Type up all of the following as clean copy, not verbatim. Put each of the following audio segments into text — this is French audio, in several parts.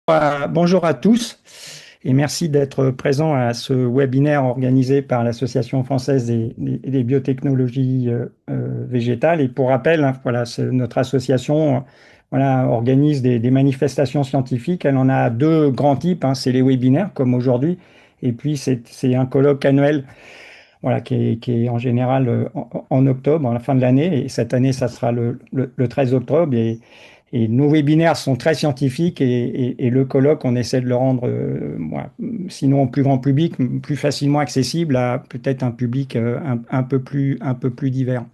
Bonjour à tous et merci d'être présents à ce webinaire organisé par l'Association française des biotechnologies végétales. Et pour rappel, hein, voilà, notre association voilà, organise des manifestations scientifiques. Elle en a deux grands types, hein, c'est les webinaires comme aujourd'hui, et puis c'est un colloque annuel voilà, qui est en général en octobre, à la fin de l'année. Et cette année, ça sera le 13 octobre. Et nos webinaires sont très scientifiques et le colloque, on essaie de le rendre, voilà, sinon au plus grand public, plus facilement accessible à peut-être un public un peu plus divers.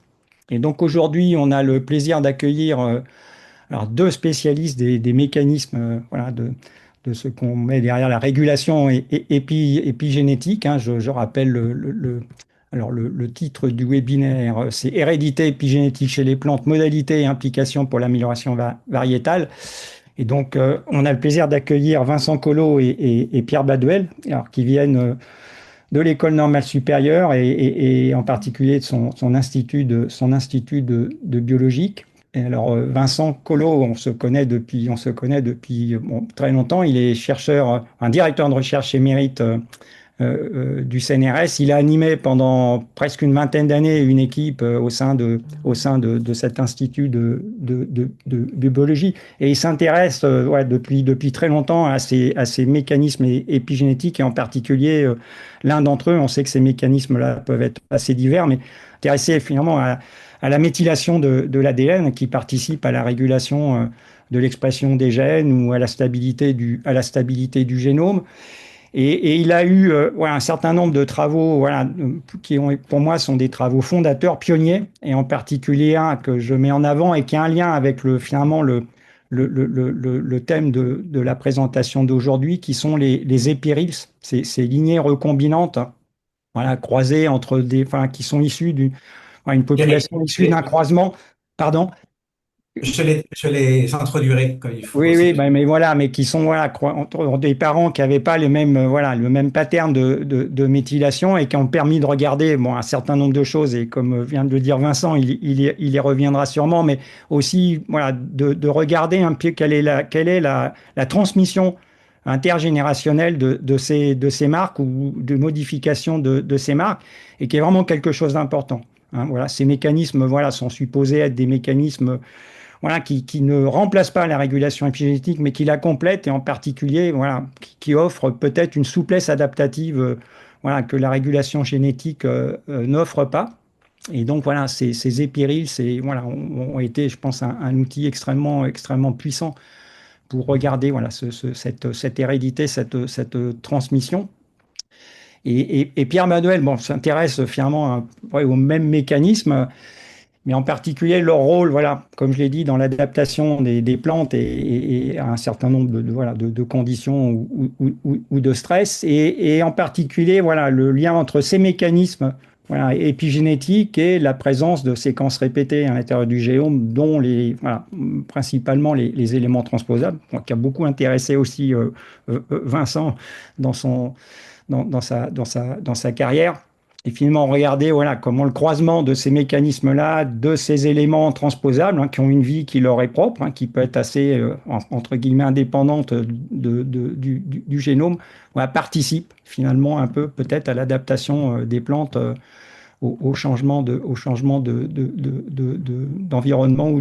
Et donc aujourd'hui, on a le plaisir d'accueillir alors deux spécialistes des mécanismes voilà, de ce qu'on met derrière la régulation épigénétique. Hein. Je rappelle alors le titre du webinaire, c'est Hérédité épigénétique chez les plantes, modalités et implications pour l'amélioration variétale. Et donc, on a le plaisir d'accueillir Vincent Collot et Pierre Baduel, alors, qui viennent de l'École normale supérieure et en particulier de son institut de biologique. Et alors, Vincent Collot, on se connaît depuis bon, très longtemps. Il est chercheur, un directeur de recherche émérite du CNRS. Il a animé pendant presque une vingtaine d'années une équipe au sein de cet institut de biologie. Et il s'intéresse ouais, depuis très longtemps à ces mécanismes épigénétiques et en particulier l'un d'entre eux, on sait que ces mécanismes-là peuvent être assez divers, mais intéressé finalement à la méthylation de l'ADN qui participe à la régulation de l'expression des gènes ou à la stabilité du génome. Et il a eu voilà, un certain nombre de travaux voilà, qui ont, pour moi sont des travaux fondateurs, pionniers, et en particulier un que je mets en avant et qui a un lien avec finalement le thème de la présentation d'aujourd'hui, qui sont les épirils, ces lignées recombinantes hein, voilà, croisées entre enfin, qui sont issues une Eric, population issue d'un croisement. Pardon? je les introduirai comme il faut, Oui, si oui, tu mais voilà, mais qui sont voilà, entre des parents qui n'avaient pas les mêmes, voilà, le même pattern de méthylation et qui ont permis de regarder bon, un certain nombre de choses. Et comme vient de le dire Vincent, il y reviendra sûrement, mais aussi voilà, de regarder un peu quelle est la transmission intergénérationnelle de ces marques ou de modification de ces marques et qui est vraiment quelque chose d'important. Hein. Voilà, ces mécanismes voilà, sont supposés être des mécanismes voilà, qui ne remplace pas la régulation épigénétique, mais qui la complète et en particulier voilà, qui offre peut-être une souplesse adaptative voilà, que la régulation génétique n'offre pas. Et donc voilà, ces épirils voilà, ont été, je pense, un outil extrêmement puissant pour regarder voilà, cette hérédité, cette transmission. Et Pierre Manuel bon, s'intéresse finalement ouais, au même mécanisme, mais en particulier leur rôle, voilà, comme je l'ai dit, dans l'adaptation des plantes et à un certain nombre voilà, de conditions ou de stress, et en particulier voilà, le lien entre ces mécanismes voilà, épigénétiques et la présence de séquences répétées à l'intérieur du génome, dont voilà, principalement les éléments transposables, qui a beaucoup intéressé aussi Vincent dans, son, dans sa carrière. Et finalement, regarder voilà, comment le croisement de ces mécanismes-là, de ces éléments transposables, hein, qui ont une vie qui leur est propre, hein, qui peut être assez, entre guillemets, indépendante du génome, voilà, participe finalement un peu peut-être à l'adaptation des plantes au changement d'environnement ou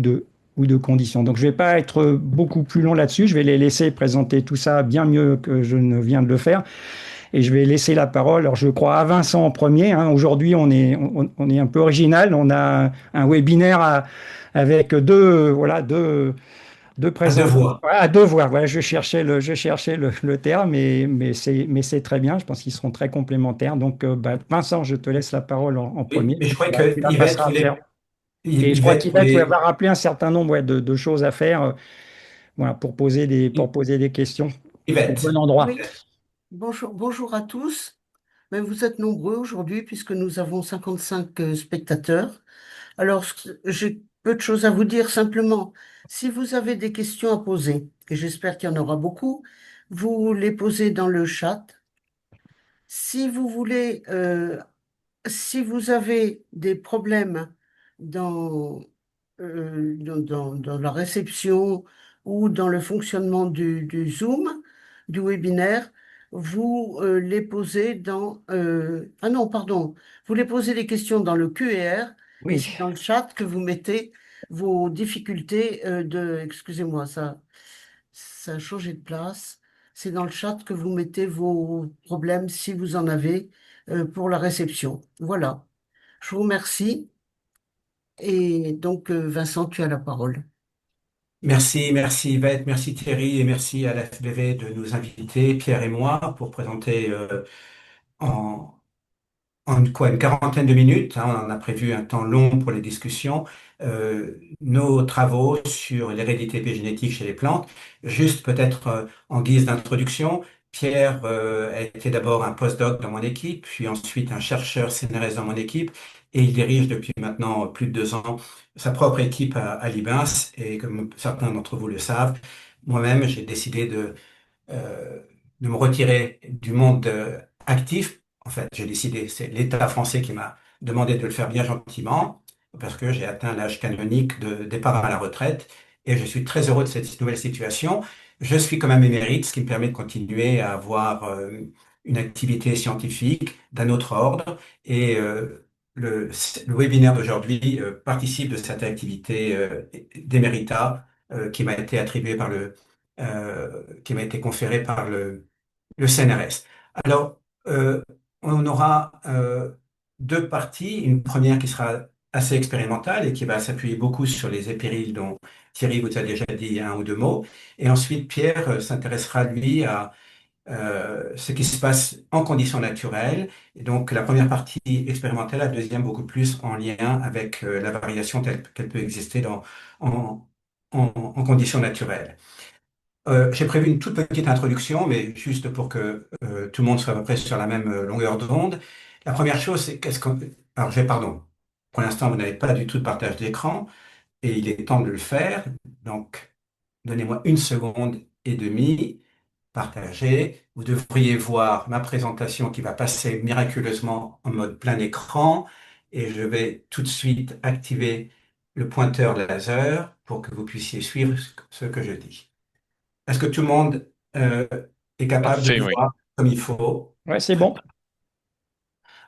de conditions. Donc je ne vais pas être beaucoup plus long là-dessus, je vais les laisser présenter tout ça bien mieux que je ne viens de le faire. Et je vais laisser la parole, alors je crois, à Vincent en premier. Hein. Aujourd'hui, on est un peu original. On a un webinaire avec voilà, deux à deux présents. voix. Voilà, à deux voix. Voilà, je cherchais le terme, mais c'est très bien. Je pense qu'ils seront très complémentaires. Donc, bah, Vincent, je te laisse la parole en Oui, premier. mais je crois Tu que la passeras à Pierre. Et je crois Yvette qu'Yvette ouais, voulait. va rappeler un certain nombre ouais, de choses à faire voilà, pour poser des questions au bon Yvette. endroit. Oui, bonjour à tous. Ben, vous êtes nombreux aujourd'hui puisque nous avons 55 spectateurs. Alors, j'ai peu de choses à vous dire. Simplement, si vous avez des questions à poser, et j'espère qu'il y en aura beaucoup, vous les posez dans le chat. Si vous voulez, si vous avez des problèmes dans, dans la réception ou dans le fonctionnement du Zoom, du webinaire, vous les posez ah non, pardon, vous les posez les questions dans le QR, et Oui. c'est dans le chat que vous mettez vos difficultés excusez-moi, ça a changé de place. C'est dans le chat que vous mettez vos problèmes, si vous en avez, pour la réception. Voilà. Je vous remercie. Et donc, Vincent, tu as la parole. Merci Yvette, merci Thierry et merci à la FBV de nous inviter, Pierre et moi, pour présenter en, une quarantaine de minutes, hein, on a prévu un temps long pour les discussions, nos travaux sur l'hérédité épigénétique chez les plantes. Juste peut-être en guise d'introduction, Pierre a été d'abord un postdoc dans mon équipe, puis ensuite un chercheur CNRS dans mon équipe, et il dirige depuis maintenant plus de 2 ans sa propre équipe à l'IBINS, et comme certains d'entre vous le savent, moi-même j'ai décidé euh, de me retirer du monde actif. En fait, j'ai décidé, c'est l'État français qui m'a demandé de le faire bien gentiment, parce que j'ai atteint l'âge canonique de départ à la retraite, et je suis très heureux de cette nouvelle situation. Je suis quand même émérite, ce qui me permet de continuer à avoir une activité scientifique d'un autre ordre, et le webinaire d'aujourd'hui participe de cette activité d'éméritat qui m'a été attribuée par qui m'a été conféré par le CNRS. Alors, euh, on aura deux parties. Une première qui sera assez expérimentale et qui va s'appuyer beaucoup sur les épérils dont Thierry vous a déjà dit un ou deux mots. Et ensuite, Pierre s'intéressera, lui, à ce qui se passe en conditions naturelles. Et donc, la première partie expérimentale, la deuxième beaucoup plus en lien avec la variation telle qu'elle peut exister en, en conditions naturelles. J'ai prévu une toute petite introduction, mais juste pour que tout le monde soit à peu près sur la même longueur d'onde. La première chose, c'est qu'est-ce qu'on... Alors, pardon. Pour l'instant, vous n'avez pas du tout de partage d'écran et il est temps de le faire. Donc, donnez-moi 1 seconde et demie. Partager. Vous devriez voir ma présentation qui va passer miraculeusement en mode plein écran et je vais tout de suite activer le pointeur laser pour que vous puissiez suivre ce que je dis. Est-ce que tout le monde est capable Parfait, de oui. voir comme il faut? Ouais, c'est bon.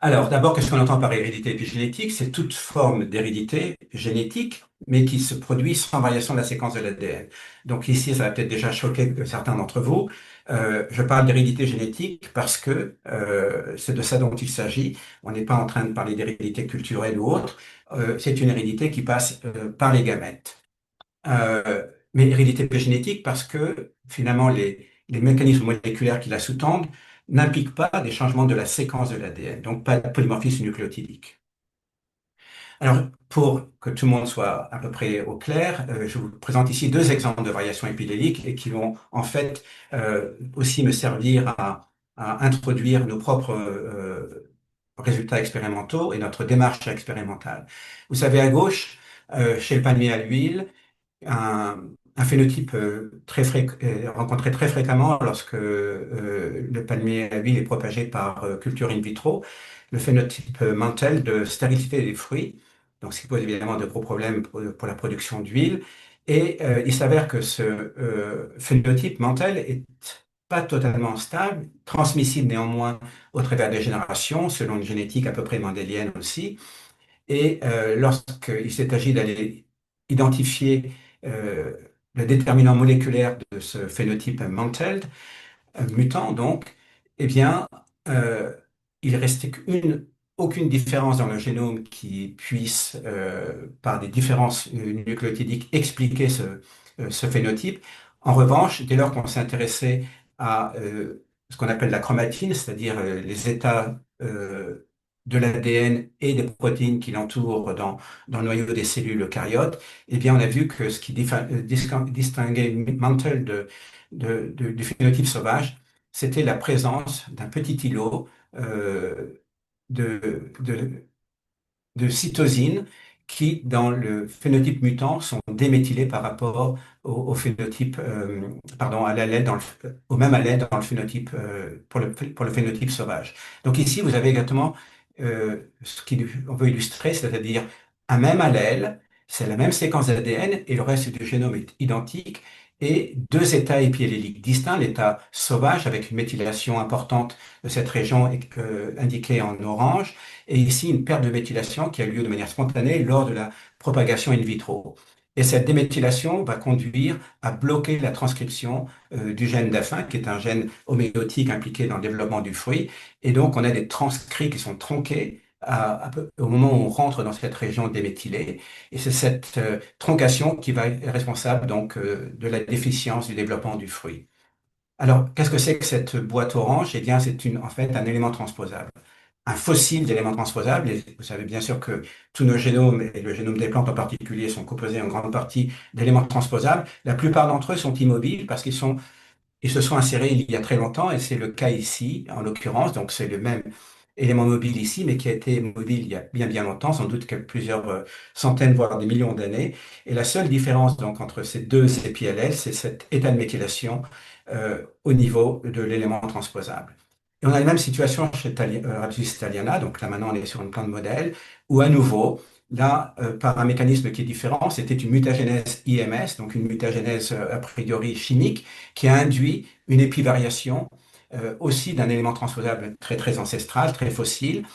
Alors, d'abord, qu'est-ce qu'on entend par hérédité épigénétique? C'est toute forme d'hérédité génétique, mais qui se produit sans variation de la séquence de l'ADN. Donc ici, ça va peut-être déjà choquer certains d'entre vous. Je parle d'hérédité génétique parce que c'est de ça dont il s'agit. On n'est pas en train de parler d'hérédité culturelle ou autre. C'est une hérédité qui passe par les gamètes. Mais hérédité génétique parce que finalement les mécanismes moléculaires qui la sous-tendent n'impliquent pas des changements de la séquence de l'ADN, donc pas de polymorphisme nucléotidique. Alors, pour que tout le monde soit à peu près au clair, je vous présente ici deux exemples de variations épidémiques et qui vont en fait aussi me servir à introduire nos propres résultats expérimentaux et notre démarche expérimentale. Vous savez, à gauche, chez le palmier à l'huile, un phénotype rencontré très fréquemment lorsque le palmier à huile est propagé par culture in vitro, le phénotype Mantel de stérilité des fruits, donc ce qui pose évidemment de gros problèmes pour la production d'huile. Et il s'avère que ce phénotype Mantel est pas totalement stable, transmissible néanmoins au travers des générations, selon une génétique à peu près mendélienne aussi. Et lorsqu'il s'est agi d'aller identifier euh, le déterminant moléculaire de ce phénotype Mantel, mutant donc, eh bien, euh, il restait aucune différence dans le génome qui puisse, par des différences nucléotidiques, expliquer ce phénotype. En revanche, dès lors qu'on s'est intéressé à ce qu'on appelle la chromatine, c'est-à-dire les états de l'ADN et des protéines qui l'entourent dans le noyau des cellules eucaryotes, eh bien, on a vu que ce qui distinguait Mantel du phénotype sauvage, c'était la présence d'un petit îlot euh, de, de, de cytosine qui, dans le phénotype mutant, sont déméthylés par rapport au phénotype, pardon, à l'allèle au même allèle dans le phénotype, pour le phénotype sauvage. Donc ici, vous avez exactement ce qu'on veut illustrer, c'est-à-dire un même allèle, c'est la même séquence d'ADN et le reste du génome est identique. Et deux états épialléliques distincts, l'état sauvage avec une méthylation importante de cette région indiquée en orange, et ici une perte de méthylation qui a lieu de manière spontanée lors de la propagation in vitro. Et cette déméthylation va conduire à bloquer la transcription du gène d'AFIN, qui est un gène homéotique impliqué dans le développement du fruit. Et donc, on a des transcrits qui sont tronqués au moment où on rentre dans cette région déméthylée. Et c'est cette troncation qui va être responsable donc de la déficience du développement du fruit. Alors, qu'est-ce que c'est que cette boîte orange? Eh bien, c'est en fait un élément transposable, un fossile d'éléments transposables. Et vous savez bien sûr que tous nos génomes, et le génome des plantes en particulier, sont composés en grande partie d'éléments transposables. La plupart d'entre eux sont immobiles parce ils se sont insérés il y a très longtemps, et c'est le cas ici, en l'occurrence. Donc, c'est le même élément mobile ici, mais qui a été mobile il y a bien, bien longtemps, sans doute que plusieurs centaines, voire des millions d'années. Et la seule différence, donc, entre ces deux CPLL, c'est cet état de méthylation au niveau de l'élément transposable. Et on a la même situation chez Rhabdis thaliana, donc là maintenant on est sur une plante modèle, où à nouveau, là, par un mécanisme qui est différent, c'était une mutagénèse IMS, donc une mutagénèse a priori chimique, qui a induit une épivariation aussi d'un élément transposable très très ancestral, très fossile,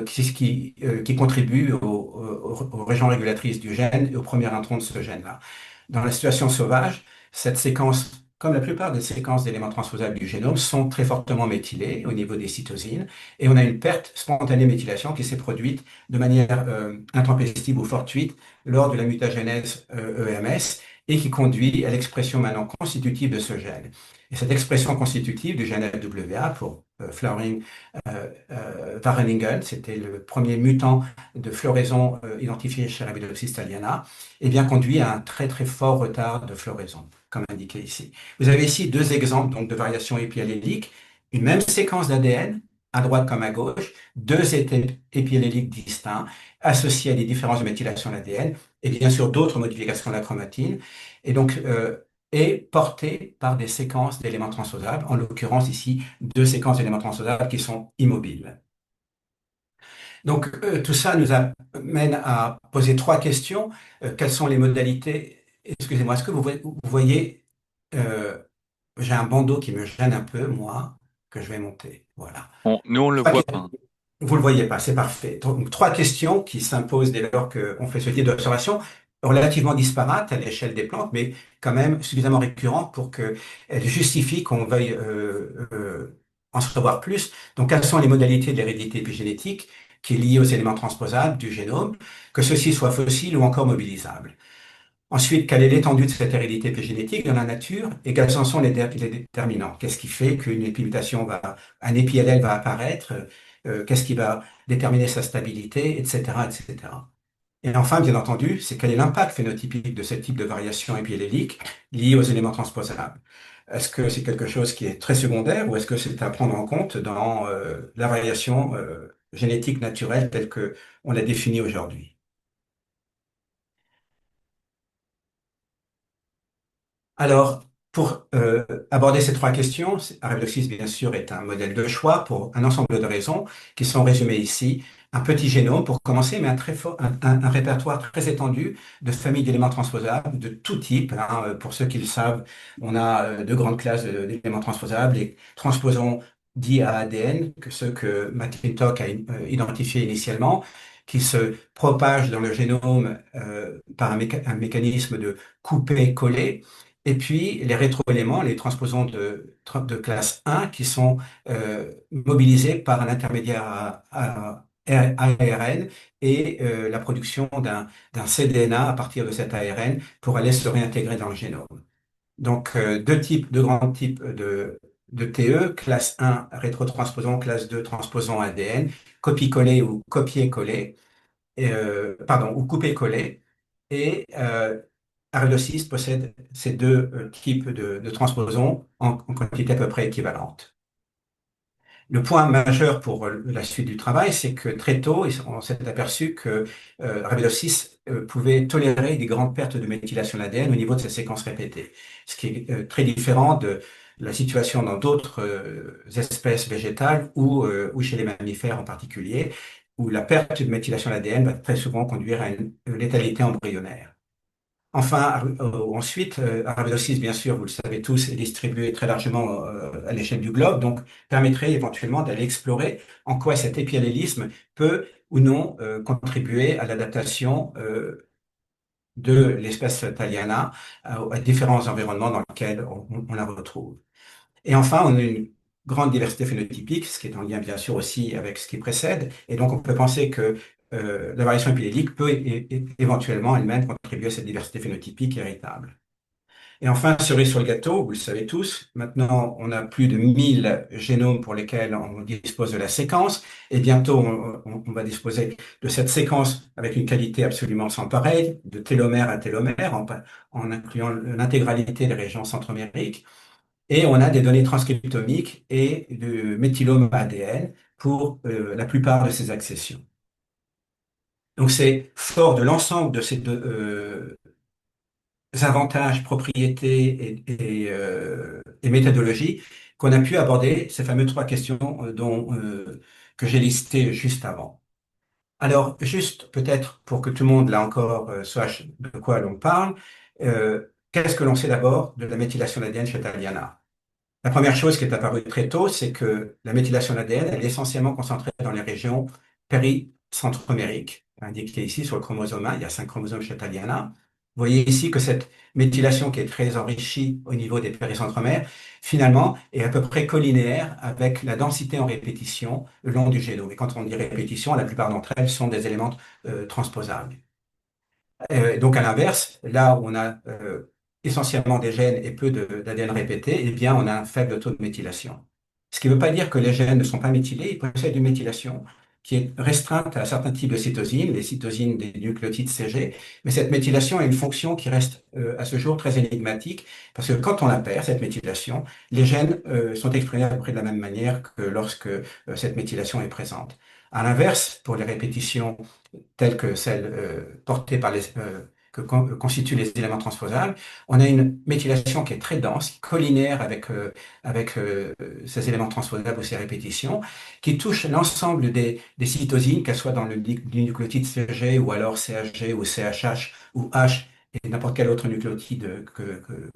qui contribue aux régions régulatrices du gène et aux premiers introns de ce gène-là. Dans la situation sauvage, cette séquence, comme la plupart des séquences d'éléments transposables du génome, sont très fortement méthylées au niveau des cytosines, et on a une perte spontanée de méthylation qui s'est produite de manière intempestive ou fortuite lors de la mutagénèse EMS, et qui conduit à l'expression maintenant constitutive de ce gène. Et cette expression constitutive du gène FWA pour flowering Vareningen, c'était le premier mutant de floraison identifié chez Arabidopsis thaliana, et bien conduit à un très très fort retard de floraison, comme indiqué ici. Vous avez ici deux exemples donc, de variations épialléliques, une même séquence d'ADN, à droite comme à gauche, deux états épialléliques distincts, associés à des différences de méthylation de l'ADN, et bien sûr d'autres modifications de la chromatine, et donc est porté par des séquences d'éléments transposables, en l'occurrence ici deux séquences d'éléments transposables qui sont immobiles. Donc tout ça nous amène à poser trois questions. Quelles sont les modalités? Excusez-moi, est-ce que vous voyez, j'ai un bandeau qui me gêne un peu, moi, que je vais monter. Voilà. Nous, on le Trois voit que- pas. Vous le voyez pas, c'est parfait. Donc, trois questions qui s'imposent dès lors qu'on fait ce type d'observation, relativement disparates à l'échelle des plantes, mais quand même suffisamment récurrentes pour qu'elles justifient qu'on veuille en savoir plus. Donc, quelles sont les modalités de l'hérédité épigénétique qui est liée aux éléments transposables du génome, que ceux-ci soient fossiles ou encore mobilisables? Ensuite, quelle est l'étendue de cette hérédité épigénétique dans la nature et quels en sont les déterminants? Qu'est-ce qui fait qu'une un épi-allèle va apparaître? Qu'est-ce qui va déterminer sa stabilité, etc., etc. Et enfin, bien entendu, c'est quel est l'impact phénotypique de ce type de variation épiallélique liée aux éléments transposables? Est-ce que c'est quelque chose qui est très secondaire ou est-ce que c'est à prendre en compte dans la variation génétique naturelle telle que on l'a définie aujourd'hui? Alors, pour aborder ces trois questions, Arabidopsis, bien sûr, est un modèle de choix pour un ensemble de raisons qui sont résumées ici. Un petit génome pour commencer, mais un répertoire très étendu de familles d'éléments transposables de tout type, hein. Pour ceux qui le savent, on a deux grandes classes d'éléments transposables, les transposons dits à ADN, que ceux que McClintock a identifiés initialement, qui se propagent dans le génome par un mécanisme de couper-coller. Et puis les rétroéléments, les transposons de classe 1 qui sont mobilisés par un intermédiaire à ARN et la production d'un cDNA à partir de cet ARN pour aller se réintégrer dans le génome. Donc deux grands types de TE, classe 1 rétrotransposon, classe 2 transposon ADN, copie-coller ou copier-coller, pardon, ou couper-coller. Et Arlosis possède ces deux types de transposons en quantité à peu près équivalente. Le point majeur pour la suite du travail, c'est que très tôt, on s'est aperçu que Arabidopsis pouvait tolérer des grandes pertes de méthylation de l'ADN au niveau de ses séquences répétées, ce qui est très différent de la situation dans d'autres espèces végétales ou chez les mammifères en particulier. où la perte de méthylation de l'ADN va très souvent conduire à une létalité embryonnaire. Enfin, ensuite, Arabidopsis, bien sûr, vous le savez tous, est distribué très largement à l'échelle du globe, donc permettrait éventuellement d'aller explorer en quoi cet épiallélisme peut ou non contribuer à l'adaptation de l'espèce Thaliana à différents environnements dans lesquels on la retrouve. Et enfin, on a une grande diversité phénotypique, ce qui est en lien bien sûr aussi avec ce qui précède. Et donc, on peut penser que la variation épidémique peut éventuellement elle-même contribuer à cette diversité phénotypique héritable. Et enfin, cerise sur le gâteau, vous le savez tous, maintenant on a plus de 1000 génomes pour lesquels on dispose de la séquence, et bientôt on va disposer de cette séquence avec une qualité absolument sans pareille, de télomère à télomère, en incluant l'intégralité des régions centromériques. Et on a des données transcriptomiques et de méthylome ADN pour la plupart de ces accessions. Donc c'est fort de l'ensemble de ces avantages, propriétés et méthodologies qu'on a pu aborder ces fameuses trois questions que j'ai listées juste avant. Alors, juste peut-être pour que tout le monde, là encore, sache de quoi l'on parle, qu'est-ce que l'on sait d'abord de la méthylation d'ADN chez Thaliana? La première chose qui est apparue très tôt, c'est que la méthylation d'ADN, elle est essentiellement concentrée dans les régions péricentromériques, indiquées ici sur le chromosome 1. Il y a 5 chromosomes chez Thaliana. Vous voyez ici que cette méthylation qui est très enrichie au niveau des péricentromères, finalement, est à peu près collinéaire avec la densité en répétition le long du génome. Et quand on dit répétition, la plupart d'entre elles sont des éléments transposables. Donc à l'inverse, là où on a essentiellement des gènes et peu d'ADN répétés, eh bien on a un faible taux de méthylation. Ce qui ne veut pas dire que les gènes ne sont pas méthylés, ils possèdent une méthylation qui est restreinte à certains types de cytosines, les cytosines des nucléotides CG, mais cette méthylation a une fonction qui reste à ce jour très énigmatique, parce que quand on la perd, cette méthylation, les gènes sont exprimés à peu près de la même manière que lorsque cette méthylation est présente. À l'inverse, pour les répétitions telles que celles portées par que constituent les éléments transposables, on a une méthylation qui est très dense, collinaire avec ces éléments transposables ou ces répétitions, qui touche l'ensemble des cytosines, qu'elles soient dans le nucléotide CG ou alors CHG ou CHH ou H et n'importe quel autre nucléotide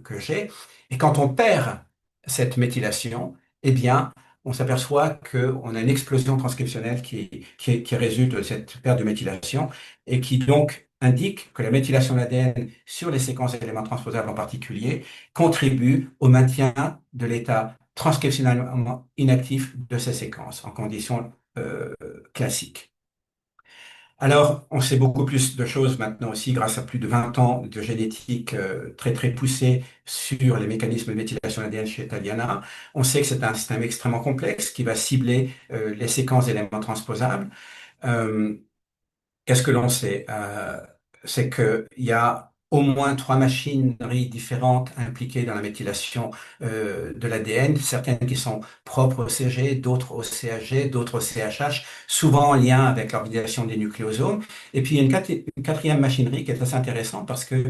que j'ai. Et quand on perd cette méthylation, eh bien, on s'aperçoit qu'on a une explosion transcriptionnelle qui résulte de cette perte de méthylation et qui donc indique que la méthylation de l'ADN sur les séquences d'éléments transposables en particulier contribue au maintien de l'état transcriptionnellement inactif de ces séquences en conditions classiques. Alors, on sait beaucoup plus de choses maintenant aussi grâce à plus de 20 ans de génétique très très poussée sur les mécanismes de méthylation ADN chez Thaliana. On sait que c'est un système extrêmement complexe qui va cibler les séquences d'éléments transposables. Euh, Qu'est-ce que l'on sait? C'est qu'il y a au moins 3 machineries différentes impliquées dans la méthylation de l'ADN, certaines qui sont propres au CG, d'autres au CHG, d'autres au CHH, souvent en lien avec l'organisation des nucléosomes. Et puis il y a une quatrième machinerie qui est assez intéressante parce que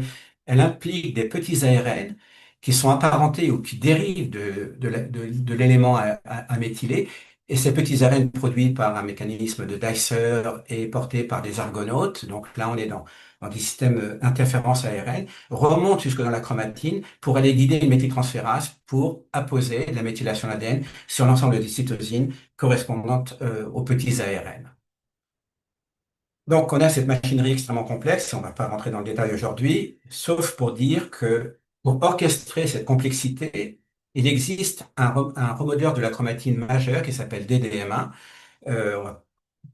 elle implique des petits ARN qui sont apparentés ou qui dérivent de l'élément à méthyler. Et ces petits ARN produits par un mécanisme de Dicer et portés par des argonautes, donc là on est dans des systèmes interférences ARN, remontent jusque dans la chromatine pour aller guider une méthyltransférase pour apposer la méthylation ADN sur l'ensemble des cytosines correspondantes aux petits ARN. Donc on a cette machinerie extrêmement complexe, on ne va pas rentrer dans le détail aujourd'hui, sauf pour dire que pour orchestrer cette complexité, il existe un remodeleur de la chromatine majeur qui s'appelle DDM1,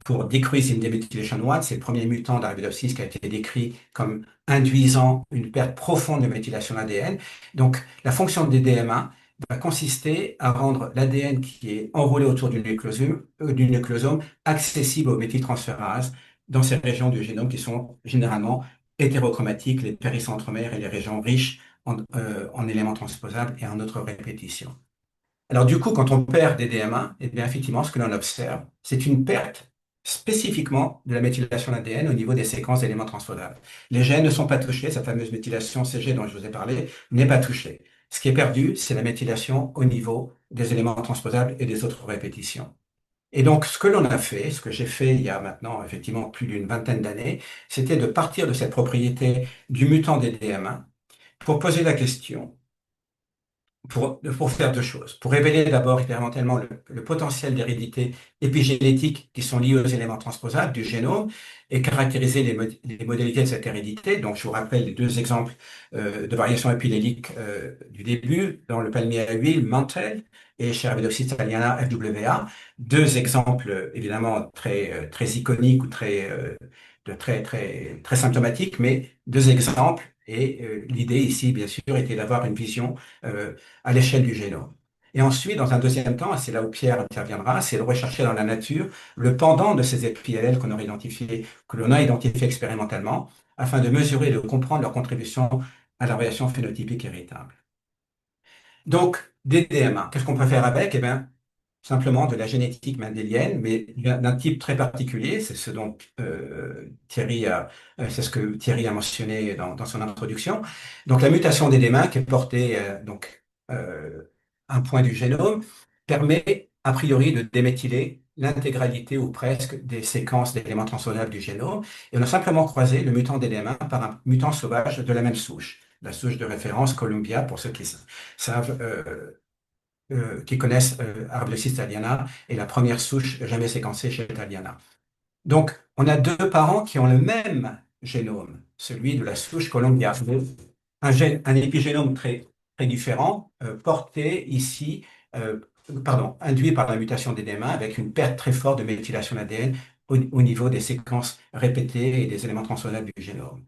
pour Decrease in Demethylation 1, c'est le premier mutant d'Arabidopsis qui a été décrit comme induisant une perte profonde de méthylation ADN. Donc la fonction de DDM1 va consister à rendre l'ADN qui est enroulé autour du nucléosome accessible aux méthyltransférases dans ces régions du génome qui sont généralement hétérochromatiques, les péricentromères et les régions riches en éléments transposables et en autres répétitions. Alors du coup, quand on perd des DMA, eh bien effectivement, ce que l'on observe, c'est une perte spécifiquement de la méthylation d'ADN au niveau des séquences d'éléments transposables. Les gènes ne sont pas touchés, cette fameuse méthylation CG dont je vous ai parlé n'est pas touchée. Ce qui est perdu, c'est la méthylation au niveau des éléments transposables et des autres répétitions. Et donc, ce que l'on a fait, ce que j'ai fait il y a maintenant effectivement plus d'une vingtaine d'années, c'était de partir de cette propriété du mutant DDM1 pour poser la question, pour faire deux choses. Pour révéler d'abord éventuellement le potentiel d'hérédité épigénétique qui sont liés aux éléments transposables du génome et caractériser les modalités de cette hérédité. Donc, je vous rappelle les deux exemples de variation épillélique du début, dans le palmier à huile, Mantel, et chez Arabidopsis thaliana, FWA. Deux exemples évidemment très iconiques ou très symptomatiques, mais deux exemples. Et l'idée ici, bien sûr, était d'avoir une vision euh, à l'échelle du génome. Et ensuite, dans un deuxième temps, et c'est là où Pierre interviendra, c'est de rechercher dans la nature le pendant de ces épis que l'on a identifié expérimentalement, afin de mesurer et de comprendre leur contribution à la variation phénotypique héritable. Donc, des DMA, qu'est-ce qu'on peut faire avec? Eh bien, simplement de la génétique mendélienne, mais d'un type très particulier, c'est ce dont c'est ce que Thierry a mentionné dans son introduction. Donc la mutation des DMA qui est portée euh, un point du génome permet a priori de déméthyler l'intégralité ou presque des séquences d'éléments transposables du génome. Et on a simplement croisé le mutant DDM1 par un mutant sauvage de la même souche, la souche de référence Columbia pour ceux qui savent qui connaissent Arabidopsis thaliana et la première souche jamais séquencée chez Thaliana. Donc, on a deux parents qui ont le même génome, celui de la souche Columbia. Un épigénome très différent, porté ici, induit par la mutation des DMA avec une perte très forte de méthylation ADN au niveau des séquences répétées et des éléments transposables du génome.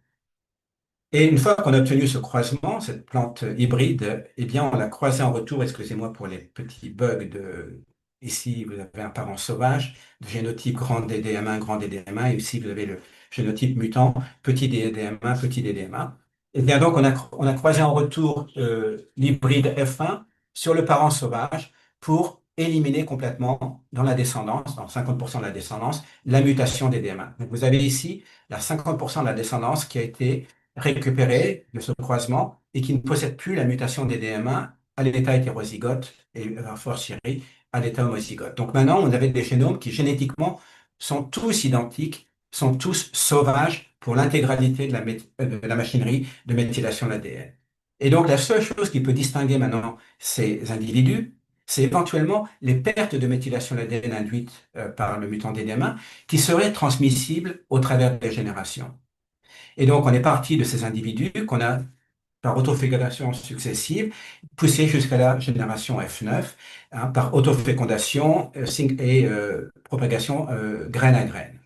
Et une fois qu'on a obtenu ce croisement, cette plante hybride, eh bien, on l'a croisé en retour, excusez-moi pour les petits bugs ici, vous avez un parent sauvage, de génotype grand DDM1, grand DDM1, et ici, vous avez le génotype mutant, petit DDM1, petit DDM1. Et bien, donc, on a croisé en retour l'hybride F1 sur le parent sauvage pour éliminer complètement dans la descendance, dans 50% de la descendance, la mutation DDM1. Donc, vous avez ici la 50% de la descendance qui a été récupérés de ce croisement et qui ne possèdent plus la mutation des DM1 à l'état hétérozygote et a fortiori à l'état homozygote. Donc maintenant, on avait des génomes qui génétiquement sont tous identiques, sont tous sauvages pour l'intégralité de la machinerie de méthylation de l'ADN. Et donc la seule chose qui peut distinguer maintenant ces individus, c'est éventuellement les pertes de méthylation de l'ADN induites par le mutant DDM1 qui seraient transmissibles au travers des générations. Et donc, on est parti de ces individus qu'on a, par autofécondation successive, poussé jusqu'à la génération F9, hein, par autofécondation et propagation graine à graine.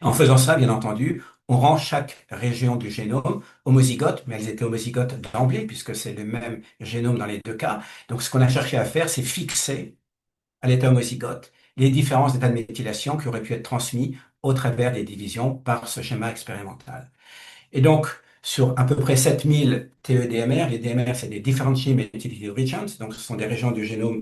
En faisant ça, bien entendu, on rend chaque région du génome homozygote, mais elles étaient homozygotes d'emblée, puisque c'est le même génome dans les deux cas. Donc, ce qu'on a cherché à faire, c'est fixer à l'état homozygote les différences d'état de méthylation qui auraient pu être transmis au travers des divisions par ce schéma expérimental. Et donc, sur à peu près 7000 TE-DMR, les DMR, c'est des Differential Methylation Regions, donc ce sont des régions du génome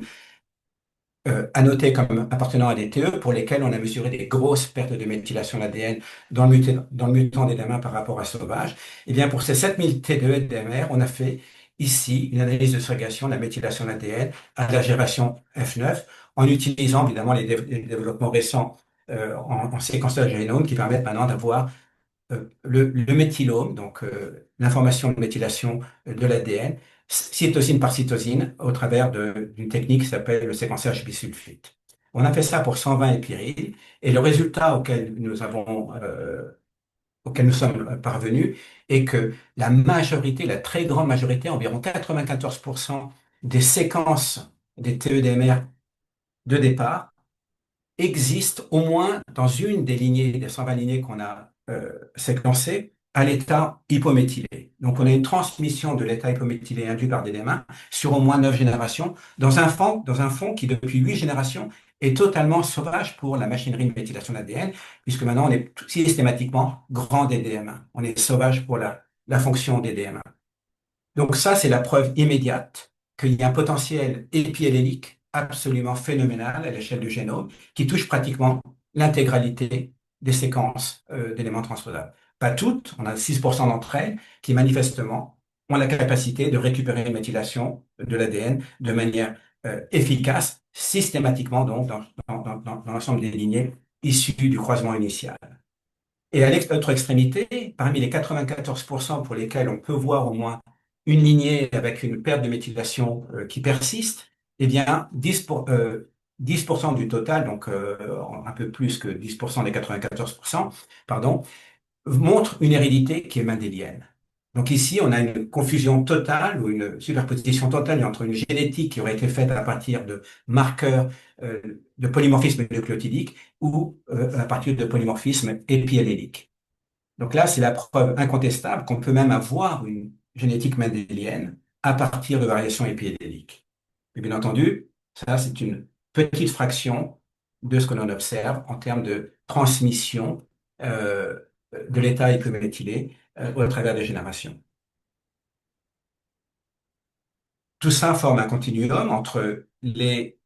annotées comme appartenant à des TE pour lesquelles on a mesuré des grosses pertes de méthylation d'ADN dans le mutant des DMR par rapport à sauvage. Et bien, pour ces 7000 TE-DMR, on a fait ici une analyse de ségrégation de la méthylation d'ADN à la génération F9 en utilisant évidemment les développements récents en séquençage de génome qui permettent maintenant d'avoir le méthylome, donc l'information de méthylation de l'ADN, cytosine par cytosine, au travers d'une technique qui s'appelle le séquençage bisulfite. On a fait ça pour 120 épirides, et le résultat auquel nous sommes parvenus est que la majorité, la très grande majorité, environ 94% des séquences des TE-DMR de départ existe au moins dans une des lignées, des 120 lignées qu'on a séquencées, à l'état hypométhylé. Donc, on a une transmission de l'état hypométhylé induit par des DMA sur au moins 9 générations dans un fond qui, depuis 8 générations, est totalement sauvage pour la machinerie de méthylation d'ADN, puisque maintenant, on est systématiquement grand des DMA. On est sauvage pour la fonction des DMA. Donc, ça, c'est la preuve immédiate qu'il y a un potentiel épiallélique absolument phénoménal à l'échelle du génome qui touche pratiquement l'intégralité des séquences d'éléments transposables. Pas toutes, on a 6% d'entre elles qui manifestement ont la capacité de récupérer une méthylation de l'ADN de manière efficace systématiquement donc dans l'ensemble des lignées issues du croisement initial. Et à l'autre extrémité, parmi les 94% pour lesquels on peut voir au moins une lignée avec une perte de méthylation qui persiste, eh bien 10% du total, donc un peu plus que 10% des 94%, pardon, montre une hérédité qui est mendélienne. Donc ici, on a une confusion totale ou une superposition totale entre une génétique qui aurait été faite à partir de marqueurs de polymorphisme nucléotidique ou à partir de polymorphisme épiallélique. Donc là, c'est la preuve incontestable qu'on peut même avoir une génétique mendélienne à partir de variations épialléliques. Et bien entendu, ça, c'est une petite fraction de ce que l'on observe en termes de transmission euh, de l'état hypométhylé au travers des générations. Tout ça forme un continuum entre les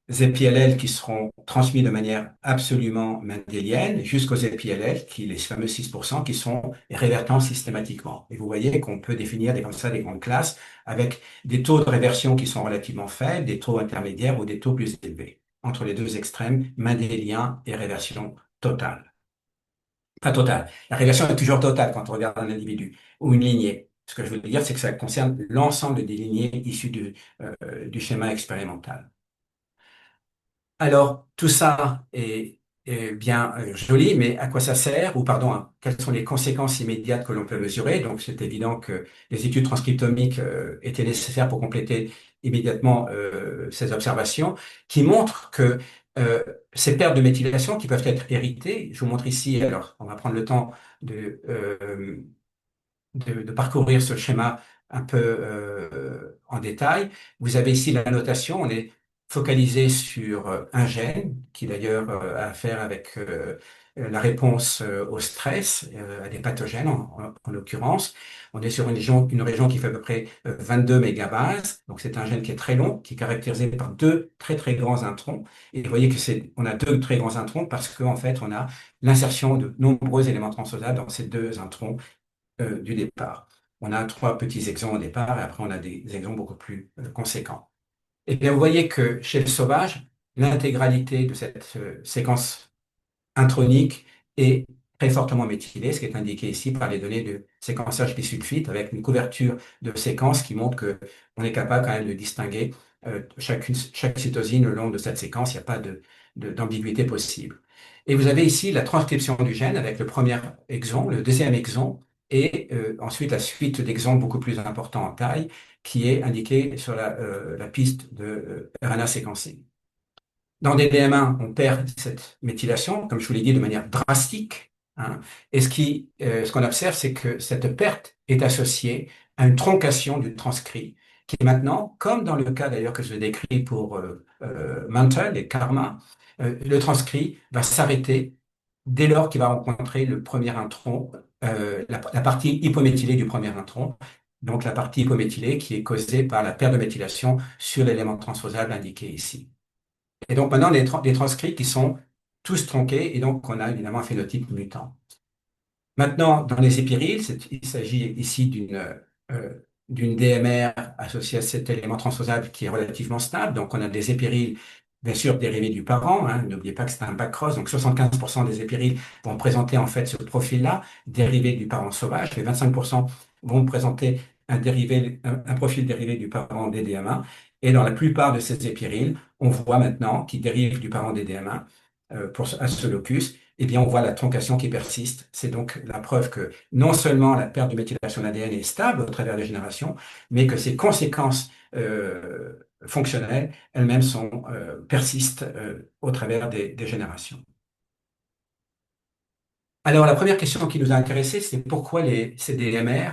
EPLL qui seront transmis de manière absolument mendélienne jusqu'aux EPLL, les fameux 6%, qui sont révertants systématiquement. Et vous voyez qu'on peut définir comme ça des grandes classes avec des taux de réversion qui sont relativement faibles, des taux intermédiaires ou des taux plus élevés, entre les deux extrêmes, mendélien et réversion totale. Pas totale. La réversion est toujours totale quand on regarde un individu ou une lignée. Ce que je veux dire, c'est que ça concerne l'ensemble des lignées issues du schéma expérimental. Alors, tout ça est bien joli, mais à quoi ça sert? Ou pardon, hein, quelles sont les conséquences immédiates que l'on peut mesurer? Donc, c'est évident que les études transcriptomiques étaient nécessaires pour compléter immédiatement ces observations, qui montrent que euh, ces pertes de méthylation qui peuvent être héritées, je vous montre ici, alors on va prendre le temps de parcourir ce schéma un peu en détail. Vous avez ici la notation, on est focalisé sur un gène qui d'ailleurs a à faire avec la réponse au stress, à des pathogènes en l'occurrence. On est sur une région qui fait à peu près 22 mégabases, donc c'est un gène qui est très long, qui est caractérisé par deux très très grands introns. Et vous voyez que on a deux très grands introns parce qu'en fait on a l'insertion de nombreux éléments transposables dans ces deux introns du départ. On a trois petits exons au départ et après on a des exons beaucoup plus conséquents. Et bien vous voyez que chez le sauvage, l'intégralité de cette séquence intronique est très fortement méthylée, ce qui est indiqué ici par les données de séquençage bisulfite avec une couverture de séquences qui montre que on est capable quand même de distinguer chaque cytosine le long de cette séquence, il n'y a pas d'ambiguïté possible. Et vous avez ici la transcription du gène avec le premier exon, le deuxième exon, et ensuite la suite d'exons beaucoup plus importants en taille, qui est indiquée sur la piste de RNA séquencing. Dans des DM1, on perd cette méthylation, comme je vous l'ai dit, de manière drastique, hein. Et ce qu'on observe, c'est que cette perte est associée à une troncation du transcrit, qui est maintenant, comme dans le cas d'ailleurs que je décris pour Mantle et Karma, le transcrit va s'arrêter dès lors qu'il va rencontrer le premier intron, la partie hypométhylée du premier intron, donc la partie hypométhylée qui est causée par la perte de méthylation sur l'élément transposable indiqué ici. Et donc maintenant, des transcrits qui sont tous tronqués, et donc on a évidemment un phénotype mutant. Maintenant, dans les épiriles, il s'agit ici d'une DMR associée à cet élément transposable qui est relativement stable. Donc on a des épiriles, bien sûr, dérivés du parent, hein. N'oubliez pas que c'est un backcross, donc 75% des épiriles vont présenter en fait ce profil-là, dérivé du parent sauvage, et 25% vont présenter un profil dérivé du parent DDM1. Et dans la plupart de ces épiriles, on voit maintenant qu'ils dérivent du parent DDM1 à ce locus, eh bien, on voit la troncation qui persiste. C'est donc la preuve que non seulement la perte de méthylation d'ADN est stable au travers des générations, mais que ses conséquences fonctionnelles elles-mêmes persistent au travers des générations. Alors, la première question qui nous a intéressé, c'est pourquoi ces DMR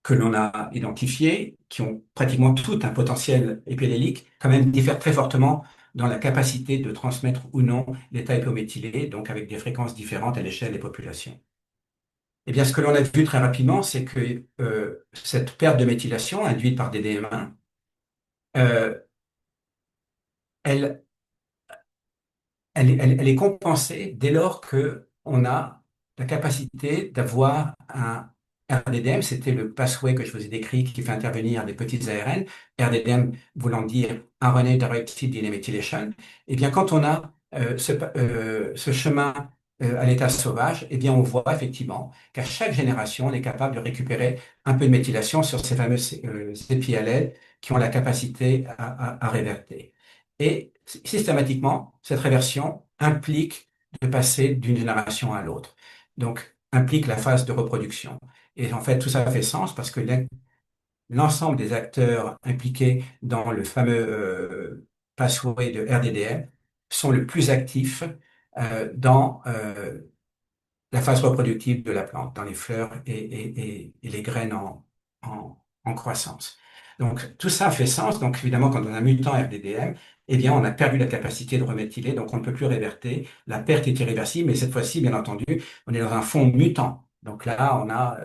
que l'on a identifiés, qui ont pratiquement tout un potentiel épidémique, quand même diffèrent très fortement dans la capacité de transmettre ou non l'état hypométhylé, donc avec des fréquences différentes à l'échelle des populations. Eh bien, ce que l'on a vu très rapidement, c'est que cette perte de méthylation induite par des DM1, elle, elle est compensée dès lors qu'on a la capacité d'avoir un RDDM, c'était le pathway que je vous ai décrit qui fait intervenir des petits ARN. RDDM voulant dire RNA Directed DNA Methylation. Eh bien, quand on a ce chemin à l'état sauvage, eh bien, on voit effectivement qu'à chaque génération, on est capable de récupérer un peu de méthylation sur ces fameux épis allèles qui ont la capacité à réverter. Et systématiquement, cette réversion implique de passer d'une génération à l'autre. Donc, implique la phase de reproduction. Et en fait, tout ça fait sens parce que l'ensemble des acteurs impliqués dans le fameux pathway de RDDM sont le plus actifs dans la phase reproductive de la plante, dans les fleurs et les graines en croissance. Donc, tout ça fait sens. Donc, évidemment, quand on a un mutant RDDM, eh bien, on a perdu la capacité de reméthyler, donc on ne peut plus réverter. La perte est irréversible, mais cette fois-ci, bien entendu, on est dans un fond mutant. Donc là, on a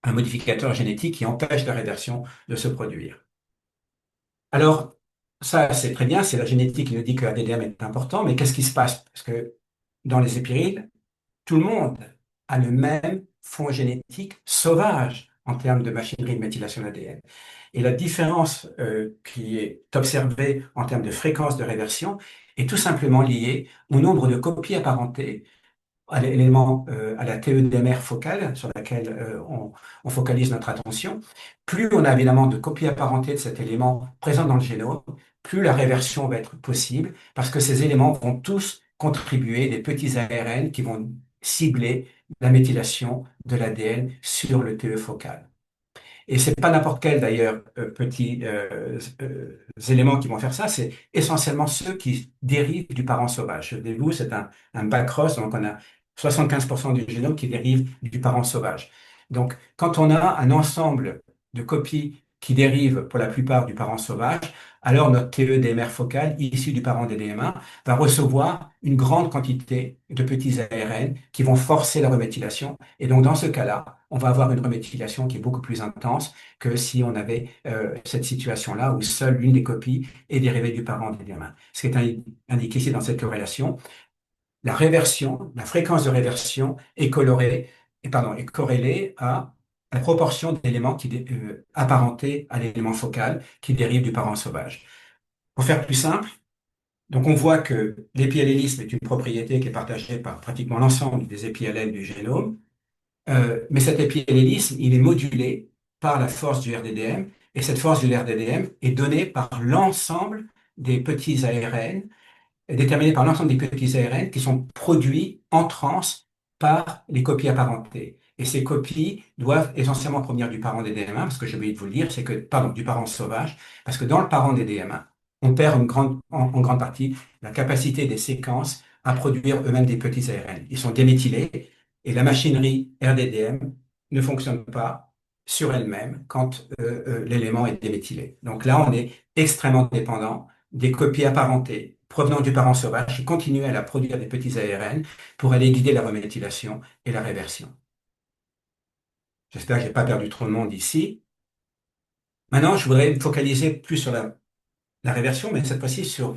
un modificateur génétique qui empêche la réversion de se produire. Alors, ça, c'est très bien, c'est la génétique qui nous dit que l'ADDM est important, mais qu'est-ce qui se passe? Parce que dans les épiriles, tout le monde a le même fond génétique sauvage en termes de machinerie de méthylation d'ADN. Et la différence qui est observée en termes de fréquence de réversion est tout simplement liée au nombre de copies apparentées à l'élément, à la TE-DMR focale sur laquelle on focalise notre attention. Plus on a évidemment de copies apparentées de cet élément présent dans le génome, plus la réversion va être possible parce que ces éléments vont tous contribuer des petits ARN qui vont cibler la méthylation de l'ADN sur le TE focal. Et c'est pas n'importe quel d'ailleurs petits éléments qui vont faire ça, c'est essentiellement ceux qui dérivent du parent sauvage. Souvenez-vous, c'est un backcross, donc on a 75% du génome qui dérive du parent sauvage. Donc, quand on a un ensemble de copies qui dérivent pour la plupart du parent sauvage, alors notre TE-DMR focal, issu du parent des DMA, va recevoir une grande quantité de petits ARN qui vont forcer la reméthylation. Et donc, dans ce cas-là, on va avoir une reméthylation qui est beaucoup plus intense que si on avait cette situation-là où seule l'une des copies est dérivée du parent des DMA. Ce qui est indiqué ici dans cette corrélation, la réversion, la fréquence de réversion est est corrélée à la proportion d'éléments apparentés à l'élément focal qui dérive du parent sauvage. Pour faire plus simple, donc on voit que l'épiallélisme est une propriété qui est partagée par pratiquement l'ensemble des épiallèles du génome, mais cet épiallélisme, il est modulé par la force du RDDM, et cette force du RDDM est donnée par l'ensemble des petits ARN est déterminée par l'ensemble des petits ARN qui sont produits en trans par les copies apparentées. Et ces copies doivent essentiellement provenir du parent des DMA, parce que j'ai oublié de vous le dire, c'est que, pardon, du parent sauvage, parce que dans le parent des DMA, on perd en grande partie la capacité des séquences à produire eux-mêmes des petits ARN. Ils sont déméthylés et la machinerie RDDM ne fonctionne pas sur elle-même quand l'élément est déméthylé. Donc là, on est extrêmement dépendant des copies apparentées provenant du parent sauvage qui continuent à la produire des petits ARN pour aller guider la reméthylation et la réversion. J'espère que je n'ai pas perdu trop de monde ici. Maintenant, je voudrais me focaliser plus sur la réversion, mais cette fois-ci sur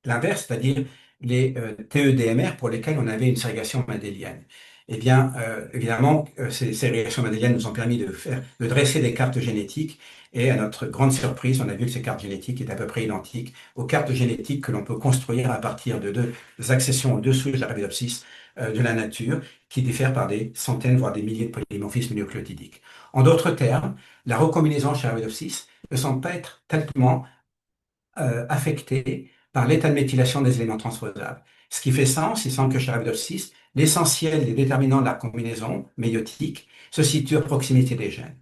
l'inverse, c'est-à-dire les TE-DMR pour lesquels on avait une ségrégation mendélienne. Eh bien, évidemment, ces ségrégations mendéliennes nous ont permis de dresser des cartes génétiques, et à notre grande surprise, on a vu que ces cartes génétiques étaient à peu près identiques aux cartes génétiques que l'on peut construire à partir de deux accessions aux deux souches d'Arabidopsis de la nature, qui diffèrent par des centaines, voire des milliers de polymorphismes nucléotidiques. En d'autres termes, la recombinaison chez Arabidopsis ne semble pas être tellement affectée par l'état de méthylation des éléments transposables. Ce qui fait sens, il semble que chez Arabidopsis, l'essentiel des déterminants de la combinaison méiotique se situe à proximité des gènes.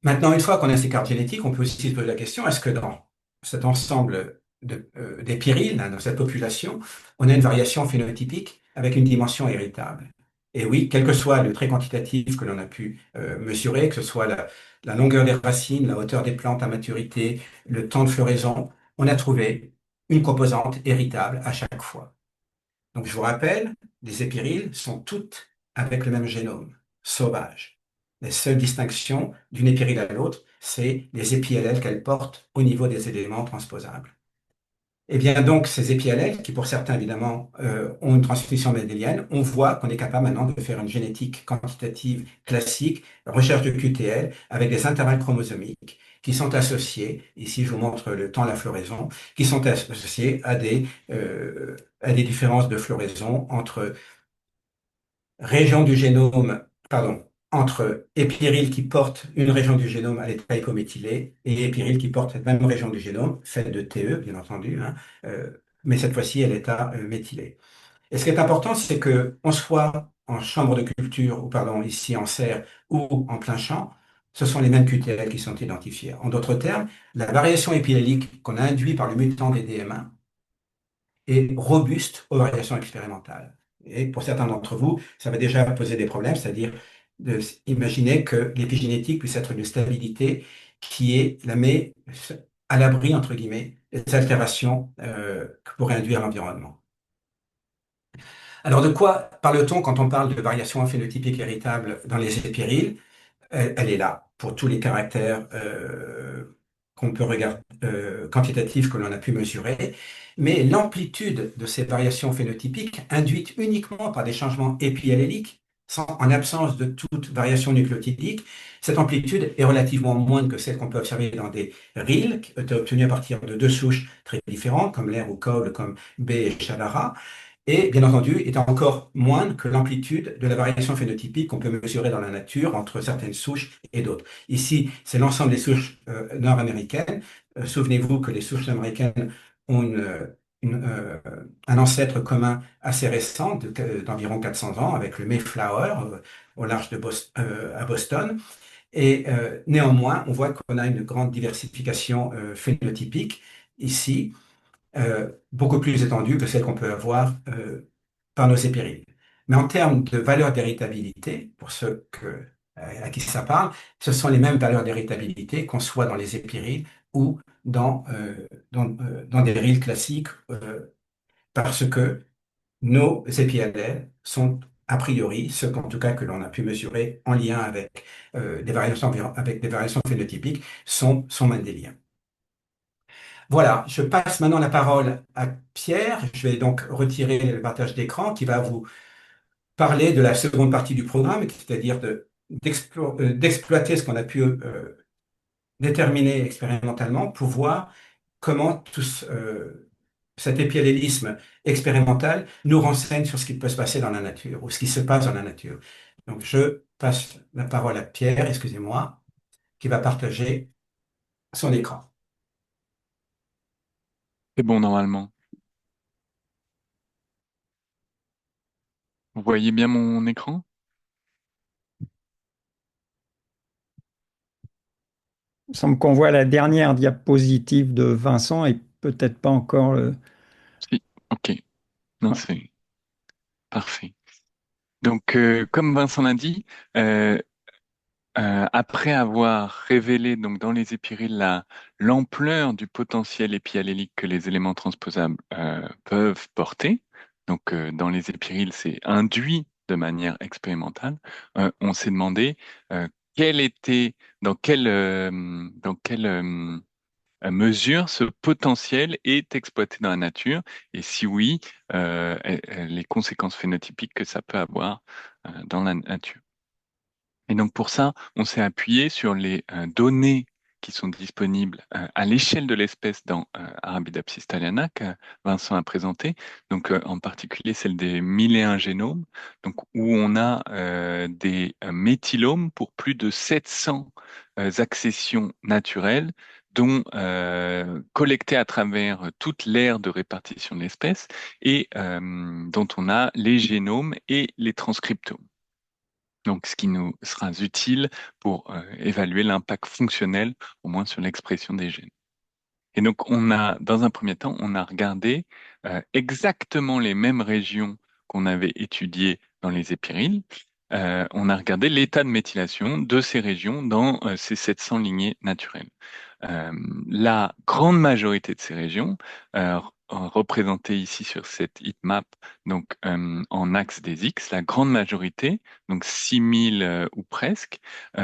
Maintenant, une fois qu'on a ces cartes génétiques, on peut aussi se poser la question, est-ce que dans cet ensemble des pyrils, dans cette population, on a une variation phénotypique avec une dimension héritable? Et oui, quel que soit le trait quantitatif que l'on a pu mesurer, que ce soit la longueur des racines, la hauteur des plantes à maturité, le temps de floraison, on a trouvé une composante héritable à chaque fois. Donc, je vous rappelle, les épirils sont toutes avec le même génome, sauvage. Les seules distinctions d'une épiryle à l'autre, c'est les épi-allèles qu'elles portent au niveau des éléments transposables. Et bien donc, ces épis allèles, qui pour certains évidemment ont une transmission mendélienne, on voit qu'on est capable maintenant de faire une génétique quantitative classique, recherche de QTL, avec des intervalles chromosomiques qui sont associés, ici je vous montre le temps de la floraison, qui sont associés à des différences de floraison entre région du génome, pardon, entre épiryle qui porte une région du génome à l'état hypométhylé et épiryle qui porte cette même région du génome, faite de TE, bien entendu, hein, mais cette fois-ci à l'état méthylé. Et ce qui est important, c'est que on soit en chambre de culture, ou pardon, ici en serre ou en plein champ, ce sont les mêmes QTL qui sont identifiés. En d'autres termes, la variation épiallélique qu'on a induite par le mutant des DM1 est robuste aux variations expérimentales. Et pour certains d'entre vous, ça va déjà poser des problèmes, c'est-à-dire de imaginer que l'épigénétique puisse être une stabilité la met à l'abri, entre guillemets, des altérations que pourrait induire l'environnement. Alors, de quoi parle-t-on quand on parle de variation phénotypique héritable dans les épiriles? Elle est là pour tous les caractères qu'on peut regarder, quantitatifs que l'on a pu mesurer, mais l'amplitude de ces variations phénotypiques induites uniquement par des changements épialléliques, en absence de toute variation nucléotidique, cette amplitude est relativement moindre que celle qu'on peut observer dans des RIL, qui étaient obtenus à partir de deux souches très différentes, comme l'air ou Cole, comme B et Chalara, et bien entendu est encore moindre que l'amplitude de la variation phénotypique qu'on peut mesurer dans la nature entre certaines souches et d'autres. Ici, c'est l'ensemble des souches nord-américaines. Souvenez-vous que les souches américaines ont un ancêtre commun assez récent, d'environ 400 ans, avec le Mayflower au large à Boston. Et néanmoins, on voit qu'on a une grande diversification phénotypique ici beaucoup plus étendue que celle qu'on peut avoir par nos épiriles. Mais en termes de valeur d'héritabilité, pour ceux à qui ça parle, ce sont les mêmes valeurs d'héritabilité qu'on soit dans les épiriles ou dans des riles classiques, parce que nos épiallèles sont a priori, ceux en tout cas que l'on a pu mesurer en lien avec, avec des variations phénotypiques, sont mendéliens. Voilà, je passe maintenant la parole à Pierre. Je vais donc retirer le partage d'écran qui va vous parler de la seconde partie du programme, c'est-à-dire d'exploiter ce qu'on a pu déterminer expérimentalement pour voir comment cet épiallélisme expérimental nous renseigne sur ce qui peut se passer dans la nature ou ce qui se passe dans la nature. Donc je passe la parole à Pierre, excusez-moi, qui va partager son écran. C'est bon, normalement. Vous voyez bien mon écran? Il semble qu'on voit la dernière diapositive de Vincent et peut-être pas encore le... Si. Ok. Non, Ouais. c'est parfait. Donc, comme Vincent l'a dit, après avoir révélé donc dans les épiriles l'ampleur du potentiel épiallélique que les éléments transposables peuvent porter, donc dans les épiriles c'est induit de manière expérimentale, on s'est demandé quel était dans quelle mesure ce potentiel est exploité dans la nature et si oui, les conséquences phénotypiques que ça peut avoir dans la nature. Et donc pour ça, on s'est appuyé sur les données qui sont disponibles à l'échelle de l'espèce dans Arabidopsis thaliana que Vincent a présenté, donc en particulier celle des 1001 génomes, donc où on a des méthylomes pour plus de 700 accessions naturelles, dont collectées à travers toute l'aire de répartition de l'espèce et dont on a les génomes et les transcriptomes. Donc, ce qui nous sera utile pour évaluer l'impact fonctionnel, au moins sur l'expression des gènes. Et donc, dans un premier temps, on a regardé exactement les mêmes régions qu'on avait étudiées dans les épiriles. On a regardé l'état de méthylation de ces régions dans ces 700 lignées naturelles. Euh, la grande majorité de ces régions, représentées ici sur cette heatmap, donc en axe des X, la grande majorité, donc 6000 ou presque,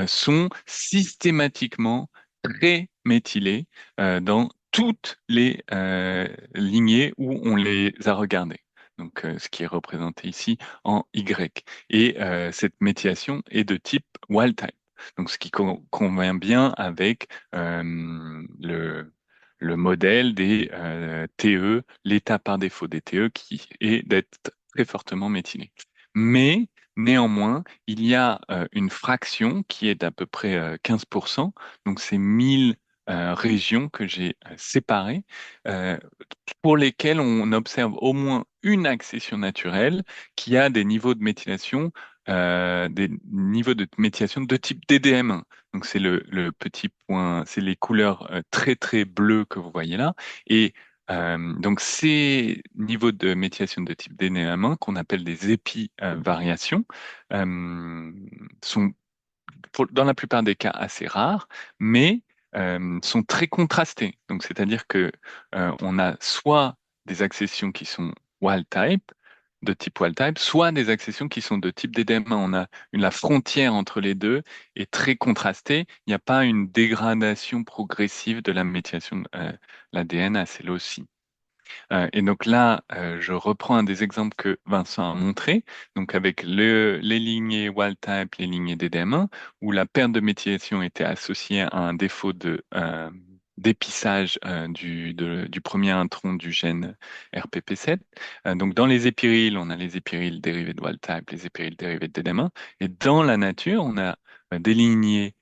sont systématiquement très méthylées dans toutes les lignées où on les a regardées. Donc, ce qui est représenté ici en Y. Et cette méthylation est de type wild type. Donc, ce qui convient bien avec le modèle des TE, l'état par défaut des TE, qui est d'être très fortement méthylé. Mais néanmoins, il y a une fraction qui est d'à peu près 15%, donc c'est 1000 régions que j'ai séparées, euh, pour lesquelles on observe au moins une accession naturelle qui a des niveaux de méthylation de type DDM1. Donc c'est le petit point, c'est les couleurs très très bleues que vous voyez là. Et donc ces niveaux de méthylation de type DDM1, qu'on appelle des épivariations, sont dans la plupart des cas assez rares, mais sont très contrastés. Donc, c'est-à-dire que on a soit des accessions qui sont wild type, de type wild type, soit des accessions qui sont de type DDM1. On a la frontière entre les deux est très contrastée. Il n'y a pas une dégradation progressive de la méthylation de l'ADN à celle aussi. Et donc là, je reprends un des exemples que Vincent a montré, donc avec les lignées wild type, les lignées DDM1, où la perte de méthylation était associée à un défaut d'épissage du premier intron du gène RPP7. Donc dans les épiriles, on a les épiriles dérivés de wild type, les épiriles dérivés de DDM1, et dans la nature, on a des lignées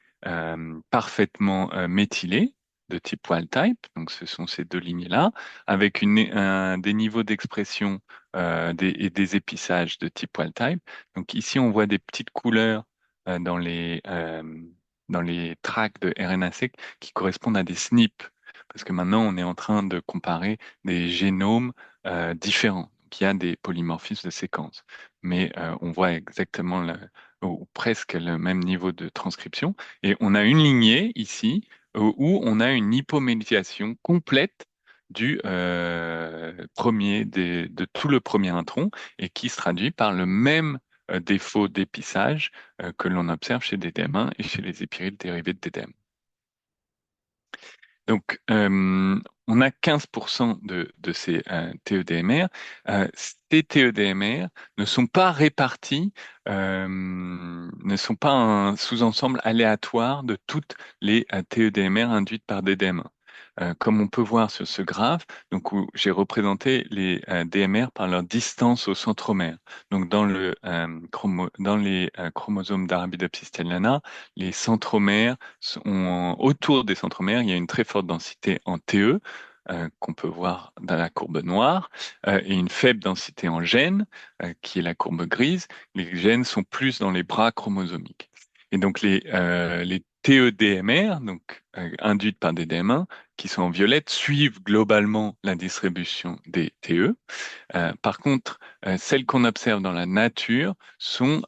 parfaitement méthylées de type wild type, donc ce sont ces deux lignées-là avec des niveaux d'expression et des épissages de type wild type. Donc ici, on voit des petites couleurs euh, dans les, euh, dans les tracks de RNA-seq qui correspondent à des SNP, parce que maintenant, on est en train de comparer des génomes différents. Donc, il y a des polymorphismes de séquences, mais on voit exactement ou presque le même niveau de transcription. Et on a une lignée ici où on a une hypométhylisation complète du de tout le premier intron et qui se traduit par le même défaut d'épissage que l'on observe chez DDM1 et chez les épirides dérivés de DDM. Donc, on a 15% de ces TEDMR. Ces TEDMR ne sont pas répartis, ne sont pas un sous-ensemble aléatoire de toutes les TEDMR induites par DDM1. Comme on peut voir sur ce graphe, donc où j'ai représenté les DMR par leur distance au centromère. Donc dans les chromosomes d'Arabidopsis thaliana, les centromères autour des centromères, il y a une très forte densité en TE, qu'on peut voir dans la courbe noire, et une faible densité en gènes, qui est la courbe grise. Les gènes sont plus dans les bras chromosomiques. Et donc les TEDMR, donc induites par des DM1, qui sont en violette, suivent globalement la distribution des TE. Par contre, celles qu'on observe dans la nature sont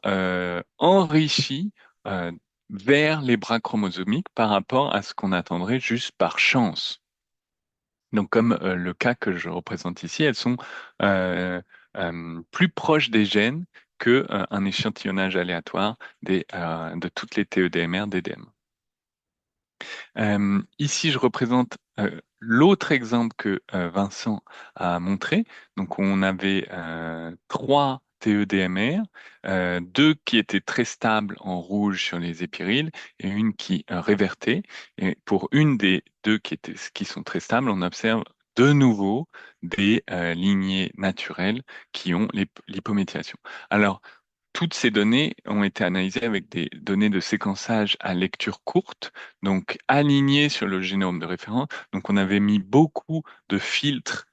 enrichies euh, vers les bras chromosomiques par rapport à ce qu'on attendrait juste par chance. Donc, comme le cas que je représente ici, elles sont plus proches des gènes que un échantillonnage aléatoire de toutes les TEDMR DDM. Ici, je représente l'autre exemple que Vincent a montré. Donc, on avait trois TEDMR, deux qui étaient très stables en rouge sur les épiriles et une qui révertait. Et pour une des deux qui sont très stables, on observe de nouveau des lignées naturelles qui ont l'hypométhyation. Alors, toutes ces données ont été analysées avec des données de séquençage à lecture courte, donc alignées sur le génome de référence. Donc, on avait mis beaucoup de filtres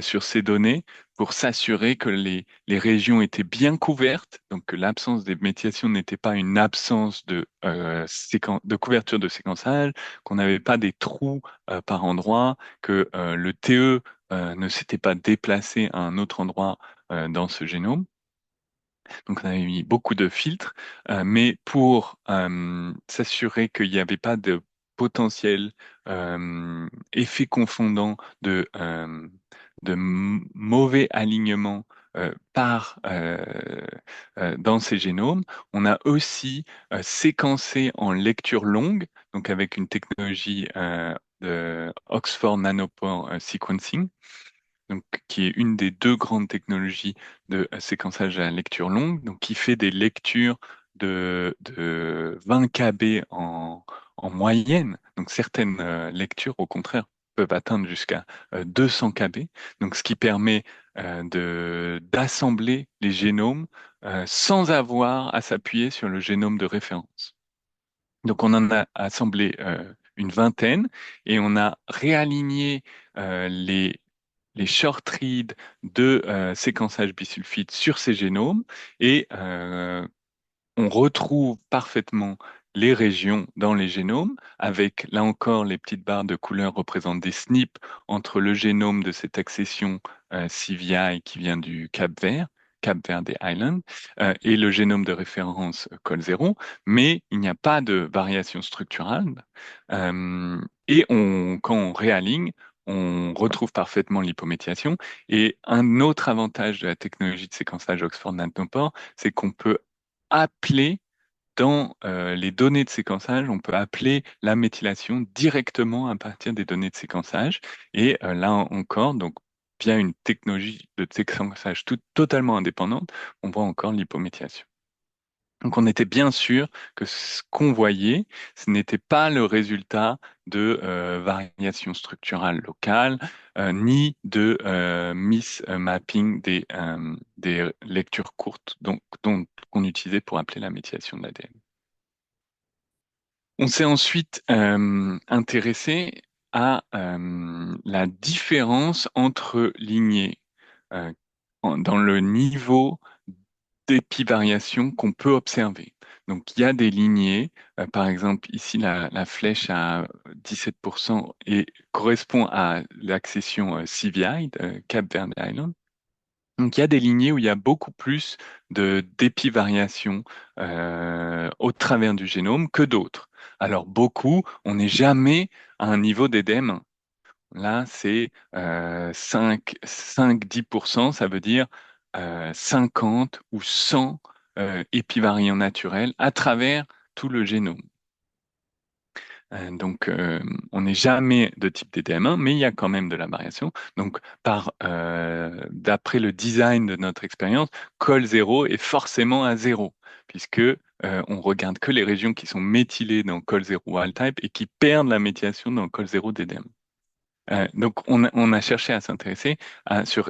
sur ces données pour s'assurer que les régions étaient bien couvertes, donc que l'absence des méthylations n'était pas une absence de couverture de séquençage, qu'on n'avait pas des trous par endroit, que le TE ne s'était pas déplacé à un autre endroit dans ce génome. Donc, on avait mis beaucoup de filtres, mais pour s'assurer qu'il n'y avait pas de potentiel effet confondant de mauvais alignement dans ces génomes, on a aussi séquencé en lecture longue, donc avec une technologie de Oxford Nanopore Sequencing, donc, qui est une des deux grandes technologies de séquençage à lecture longue, donc qui fait des lectures de 20 kb en moyenne. Donc certaines lectures, au contraire, peuvent atteindre jusqu'à 200 kb. Donc ce qui permet d'assembler les génomes sans avoir à s'appuyer sur le génome de référence. Donc on en a assemblé une vingtaine et on a réaligné les short reads de séquençage bisulfite sur ces génomes et on retrouve parfaitement les régions dans les génomes avec, là encore, les petites barres de couleur représentent des SNP entre le génome de cette accession CVI qui vient du Cap-Vert, Cap-Verde Island, et le génome de référence col0, mais il n'y a pas de variation structurale. Quand on réaligne, on retrouve parfaitement l'hypométiation. Et un autre avantage de la technologie de séquençage Oxford Nanopore, c'est qu'on peut appeler dans les données de séquençage, on peut appeler la méthylation directement à partir des données de séquençage. Et là encore, donc via une technologie de séquençage totalement indépendante, on voit encore l'hypométhiation. Donc on était bien sûr que ce qu'on voyait, ce n'était pas le résultat de variations structurales locales, ni de mismapping des lectures courtes qu'on utilisait pour appeler la méthylation de l'ADN. On s'est ensuite intéressé à la différence entre lignées dans le niveau d'épivariation qu'on peut observer. Donc, il y a des lignées, par exemple, ici, la flèche à 17% et correspond à l'accession CVI, Cape Verde Island. Donc, il y a des lignées où il y a beaucoup plus d'épivariation au travers du génome que d'autres. Alors, beaucoup, on n'est jamais à un niveau d'édème. Là, c'est 5-10%, ça veut dire 50 ou 100 épivariants naturels à travers tout le génome. Donc, on n'est jamais de type DDM1, mais il y a quand même de la variation. Donc, d'après le design de notre expérience, col 0 est forcément à 0, puisque on regarde que les régions qui sont méthylées dans col 0 wild type et qui perdent la méthylation dans col 0 DDM. Donc, on a cherché à s'intéresser sur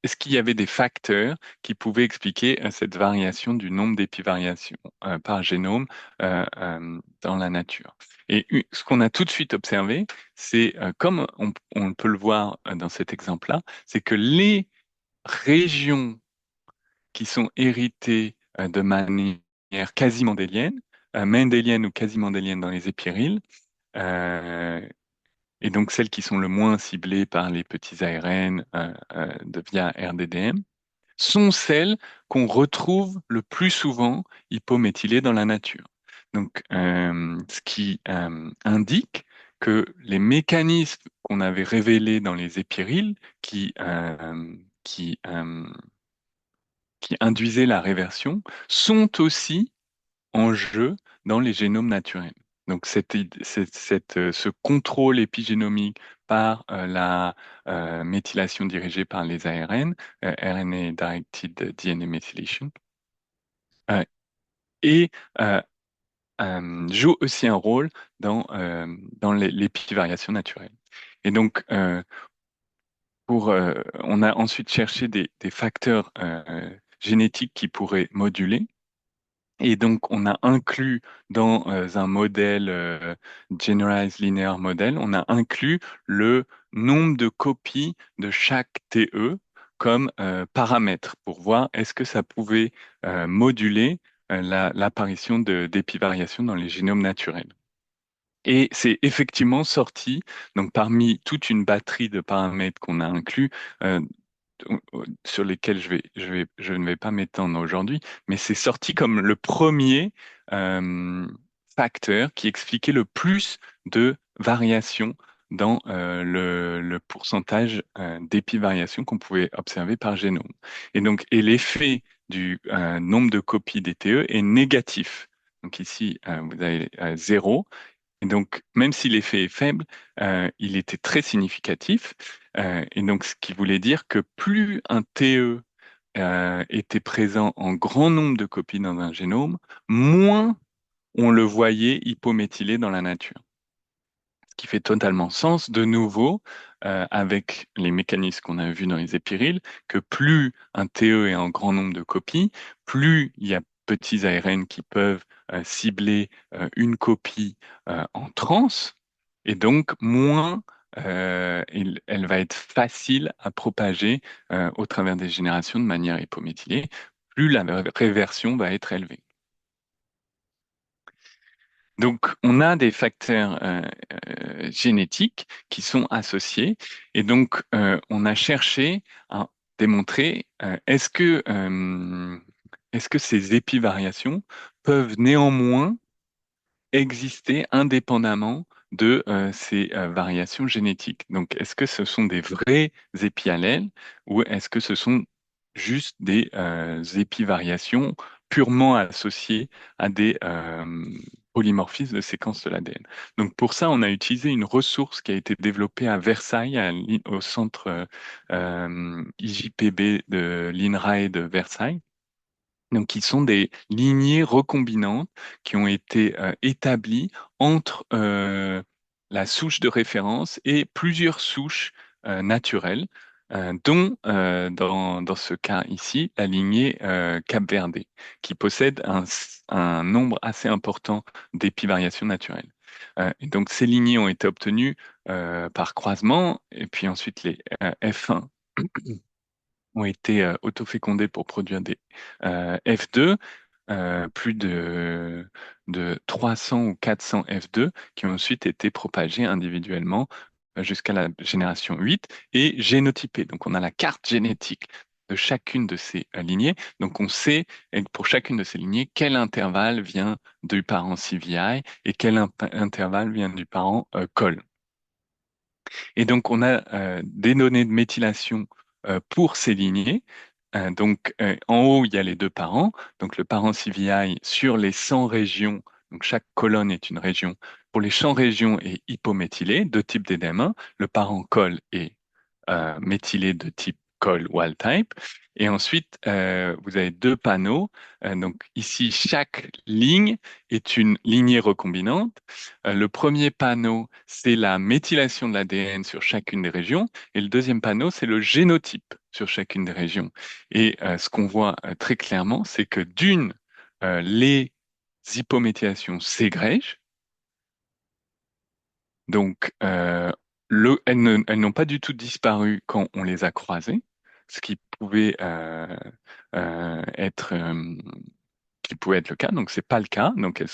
est-ce qu'il y avait des facteurs qui pouvaient expliquer cette variation du nombre d'épivariations par génome dans la nature. Et ce qu'on a tout de suite observé, c'est comme on peut le voir dans cet exemple-là, c'est que les régions qui sont héritées de manière quasi mendélienne ou quasi mendélienne dans les épirils, et donc celles qui sont le moins ciblées par les petits ARN via RDDM, sont celles qu'on retrouve le plus souvent hypométhylées dans la nature. Donc, ce qui indique que les mécanismes qu'on avait révélés dans les épirils qui induisaient la réversion sont aussi en jeu dans les génomes naturels. Donc, ce contrôle épigénomique par la méthylation dirigée par les ARN, RNA-directed DNA methylation, et joue aussi un rôle dans l'épivariation naturelle. Et donc, on a ensuite cherché des facteurs génétiques qui pourraient moduler. Et donc, on a inclus dans un modèle Generalized Linear Model, on a inclus le nombre de copies de chaque TE comme paramètre pour voir est-ce que ça pouvait moduler l'apparition d'épivariation dans les génomes naturels. Et c'est effectivement sorti, donc parmi toute une batterie de paramètres qu'on a inclus, sur lesquels je ne vais pas m'étendre aujourd'hui, mais c'est sorti comme le premier facteur qui expliquait le plus de variations dans le pourcentage d'épivariation qu'on pouvait observer par génome. Et l'effet du nombre de copies des TE est négatif. Donc ici, vous avez 0. Et donc, même si l'effet est faible, il était très significatif. Et donc, ce qui voulait dire que plus un TE était présent en grand nombre de copies dans un génome, moins on le voyait hypométhylé dans la nature. Ce qui fait totalement sens, de nouveau, avec les mécanismes qu'on a vus dans les épiriles, que plus un TE est en grand nombre de copies, plus il y a petits ARN qui peuvent cibler une copie en transe, et donc moins elle va être facile à propager au travers des générations de manière hypométhylée, plus la réversion va être élevée. Donc, on a des facteurs génétiques qui sont associés, et donc on a cherché à démontrer est-ce que ces épivariations peuvent néanmoins exister indépendamment de ces variations génétiques. Donc, est-ce que ce sont des vrais épiallèles ou est-ce que ce sont juste des épivariations purement associées à des polymorphismes de séquences de l'ADN? Donc, pour ça, on a utilisé une ressource qui a été développée à Versailles, au centre IJPB de l'INRAE de Versailles. Donc, qui sont des lignées recombinantes qui ont été établies entre la souche de référence et plusieurs souches naturelles, dont dans ce cas ici, la lignée capverdée, qui possède un nombre assez important d'épivariations naturelles. Et donc, ces lignées ont été obtenues par croisement, et puis ensuite les F1 ont été autofécondés pour produire des F2, plus de 300 ou 400 F2 qui ont ensuite été propagés individuellement jusqu'à la génération 8 et génotypés. Donc on a la carte génétique de chacune de ces lignées. Donc on sait pour chacune de ces lignées quel intervalle vient du parent CVI et quel intervalle vient du parent COL. Et donc, on a des données de méthylation pour ces lignées. En haut, il y a les deux parents. Donc, le parent CVI sur les 100 régions. Donc, chaque colonne est une région. Pour les 100 régions est hypométhylé, de type DDM1. Le parent col est méthylé de type col wild type. Et ensuite, vous avez deux panneaux. Donc ici, chaque ligne est une lignée recombinante. Le premier panneau, c'est la méthylation de l'ADN sur chacune des régions. Et le deuxième panneau, c'est le génotype sur chacune des régions. Et ce qu'on voit très clairement, c'est que les hypométhylations ségrègent. Donc, elles n'ont pas du tout disparu quand on les a croisées, ce être, qui pouvait être le cas. Donc, c'est pas le cas. Donc,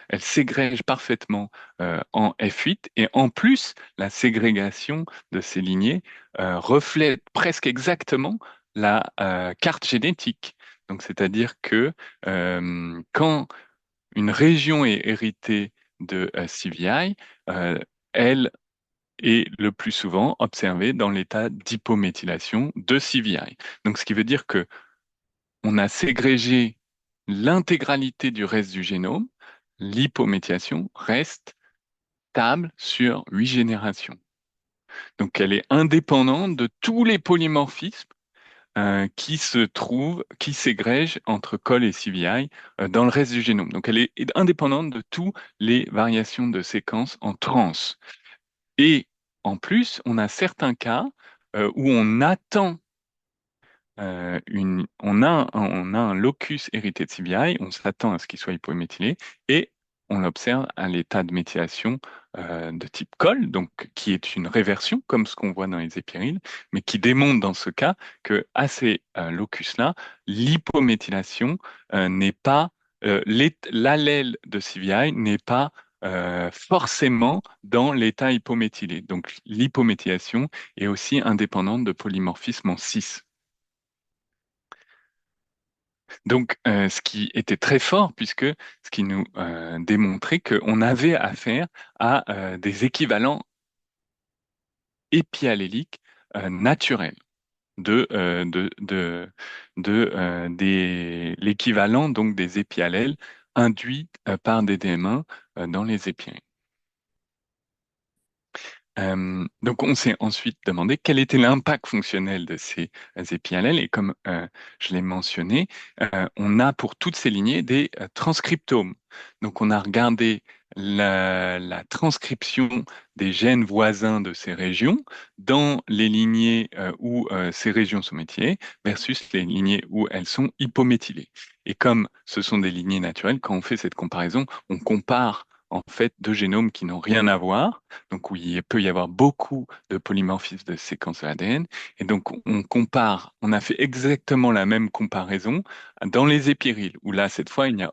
elles ségrègent parfaitement en F8. Et en plus, la ségrégation de ces lignées reflète presque exactement la carte génétique. Donc, c'est-à-dire que quand une région est héritée de CVI, elle est le plus souvent observée dans l'état d'hypométhylation de CVI. Donc, ce qui veut dire que on a ségrégé l'intégralité du reste du génome, l'hypométhylation reste stable sur 8 générations. Donc, elle est indépendante de tous les polymorphismes qui s'égrègent entre col et CVI dans le reste du génome. Donc, elle est indépendante de toutes les variations de séquences en trans. Et en plus, on a certains cas où on attend on a un locus hérité de CBI, on s'attend à ce qu'il soit hypométhylé et on l'observe à l'état de méthylation de type col, donc qui est une réversion comme ce qu'on voit dans les épiriles, mais qui démontre dans ce cas que à ces locus-là, l'hypométhylation n'est pas l'allèle de CVI n'est pas forcément dans l'état hypométhylé. Donc l'hypométhylation est aussi indépendante de polymorphisme en 6. Donc, ce qui était très fort, puisque ce qui nous démontrait qu'on avait affaire à des équivalents épialléliques naturels l'équivalent donc des épiallèles induits par des DM1 dans les épirines. Donc, on s'est ensuite demandé quel était l'impact fonctionnel de ces épis allèles. Et comme je l'ai mentionné, on a pour toutes ces lignées des transcriptomes. Donc, on a regardé la transcription des gènes voisins de ces régions dans les lignées où ces régions sont méthylées versus les lignées où elles sont hypométhylées. Et comme ce sont des lignées naturelles, quand on fait cette comparaison, on compare en fait deux génomes qui n'ont rien à voir, donc où il peut y avoir beaucoup de polymorphismes de séquences de l'ADN. Et donc on compare, on a fait exactement la même comparaison dans les épiriles, où là, cette fois, il n'y a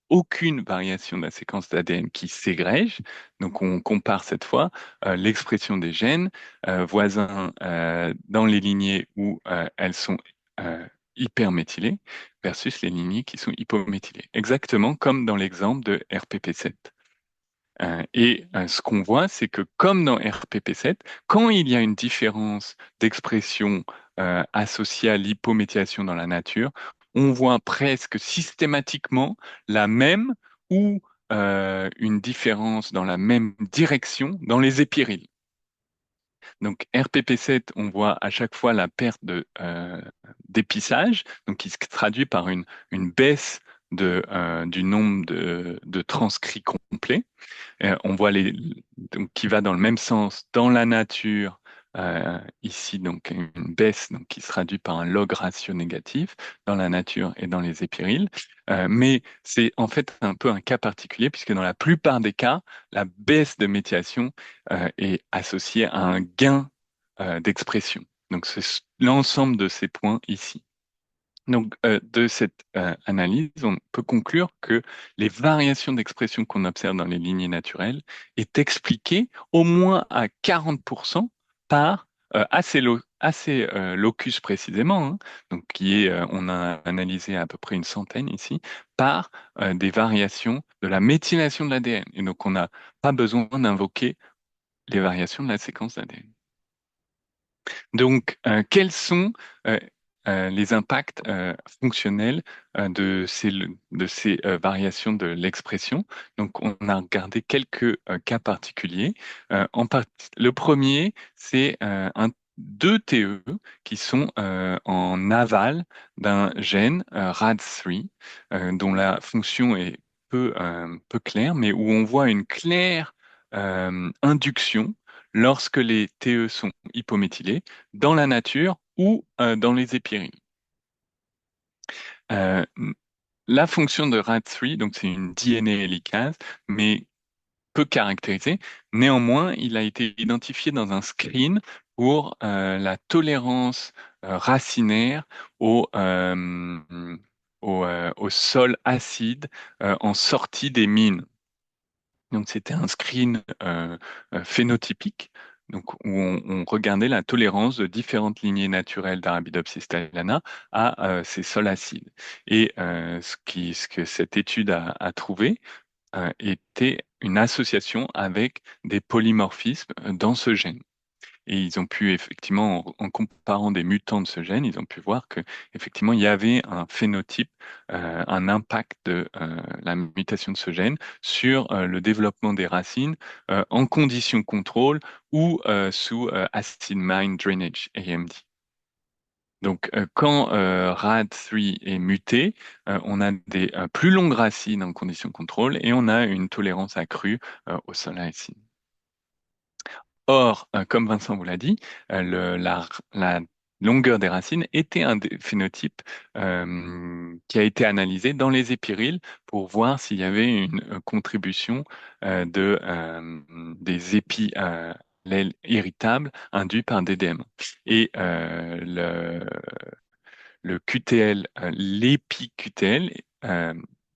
aucune variation de la séquence d'ADN qui ségrège. Donc on compare cette fois l'expression des gènes voisins dans les lignées où elles sont euh, hyperméthylées versus les lignées qui sont hypométhylées. Exactement comme dans l'exemple de RPP7. Ce qu'on voit, c'est que comme dans RPP7, quand il y a une différence d'expression associée à l'hypométhylisation dans la nature, on voit presque systématiquement la même ou une différence dans la même direction dans les épiriles. Donc RPP7, on voit à chaque fois la perte d'épissage, donc qui se traduit par une baisse du nombre de transcrits complets. On voit donc, qui va dans le même sens dans la nature. Ici, donc, une baisse donc, qui se traduit par un log ratio négatif dans la nature et dans les épiriles. Mais c'est en fait un peu un cas particulier, puisque dans la plupart des cas, la baisse de méthylation est associée à un gain d'expression. Donc, c'est l'ensemble de ces points ici. Donc, de cette analyse, on peut conclure que les variations d'expression qu'on observe dans les lignées naturelles est expliquée au moins à 40% par locus précisément, hein, donc on a analysé à peu près une centaine ici, par des variations de la méthylation de l'ADN. Et donc, on n'a pas besoin d'invoquer les variations de la séquence d'ADN. Donc, quels sont euh, les impacts fonctionnels de ces variations de l'expression? Donc, on a regardé quelques cas particuliers. Le premier, c'est deux TE qui sont en aval d'un gène RAD3, dont la fonction est peu claire, mais où on voit une claire induction lorsque les TE sont hypométhylés dans la nature ou dans les épiriles. Euh, la fonction de RAD3, donc c'est une DNA hélicase, mais peu caractérisée. Néanmoins, il a été identifié dans un screen pour la tolérance racinaire au sol acide en sortie des mines. Donc, c'était un screen phénotypique, donc, où on regardait la tolérance de différentes lignées naturelles d'Arabidopsis thaliana à ces sols acides. Et ce que cette étude a trouvé était une association avec des polymorphismes dans ce gène. Et ils ont pu effectivement, en comparant des mutants de ce gène, ils ont pu voir que effectivement il y avait un phénotype, un impact de la mutation de ce gène sur le développement des racines en conditions contrôle ou sous acid mine drainage (AMD). Donc, quand RAD3 est muté, on a des plus longues racines en conditions contrôle et on a une tolérance accrue au sol acide. Or, comme Vincent vous l'a dit, la longueur des racines était un des phénotypes qui a été analysé dans les épiriles pour voir s'il y avait une contribution des épis allèles irritables induits par DDM. Et le QTL, l'épi-QTL,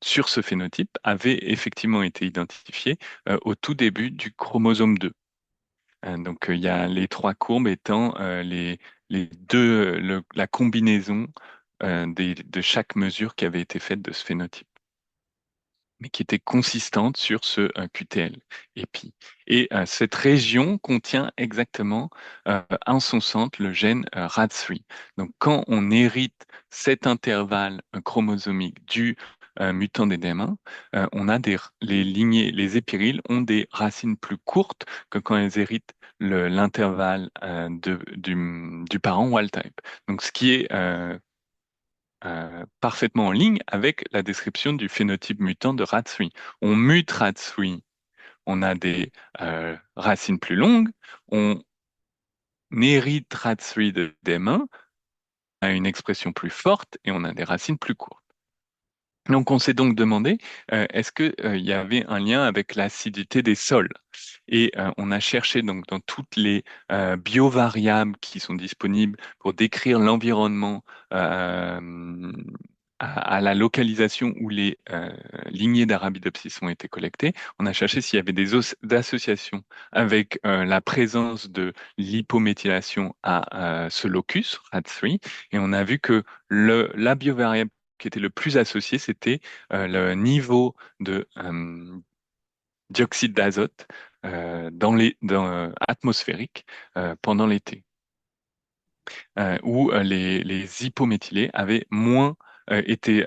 sur ce phénotype avait effectivement été identifié au tout début du chromosome 2. Donc, il y a les trois courbes étant les deux, la combinaison de chaque mesure qui avait été faite de ce phénotype, mais qui était consistante sur ce QTL épi. Et cette région contient exactement en son centre le gène RAD3. Donc, quand on hérite cet intervalle chromosomique du mutant des DM1, les épirils ont des racines plus courtes que quand elles héritent l'intervalle du parent wild type. Donc, ce qui est parfaitement en ligne avec la description du phénotype mutant de RAT3. On mute RAT3, on a des racines plus longues, on hérite RAT3 de DM1 a une expression plus forte et on a des racines plus courtes. Donc on s'est donc demandé est-ce que il y avait un lien avec l'acidité des sols? Et on a cherché donc dans toutes les biovariables qui sont disponibles pour décrire l'environnement à la localisation où les lignées d'Arabidopsis ont été collectées. On a cherché s'il y avait des associations avec la présence de l'hypométhylation à ce locus, RAT3, et on a vu que la biovariable qui était le plus associé, c'était le niveau de dioxyde d'azote atmosphérique pendant l'été, où les hypométhylés avaient été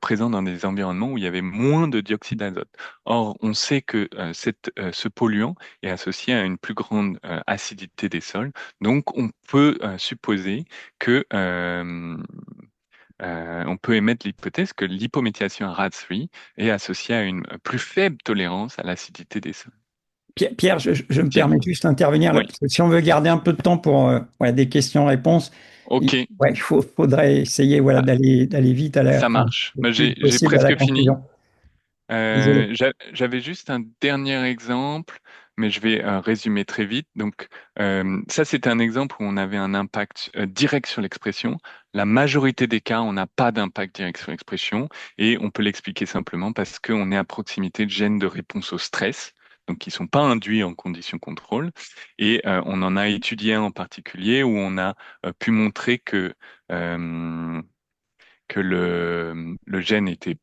présents dans des environnements où il y avait moins de dioxyde d'azote. Or, on sait que ce polluant est associé à une plus grande acidité des sols, donc on peut supposer que on peut émettre l'hypothèse que l'hypométhiation à RAD3 est associée à une plus faible tolérance à l'acidité des sols. Pierre, je me Pierre? permets juste d'intervenir là, Oui, parce que si on veut garder un peu de temps pour des questions-réponses, ok, faudrait essayer ah, d'aller vite ça marche. le Ben, plus j'ai possible à la presque fini. conclusion. Désolé. J'avais juste un dernier exemple, mais je vais résumer très vite. Donc, ça, c'était un exemple où on avait un impact direct sur l'expression. La majorité des cas, on n'a pas d'impact direct sur l'expression, et on peut l'expliquer simplement parce qu'on est à proximité de gènes de réponse au stress, donc qui sont pas induits en conditions contrôle. Et on en a étudié un en particulier où on a pu montrer euh, que le gène était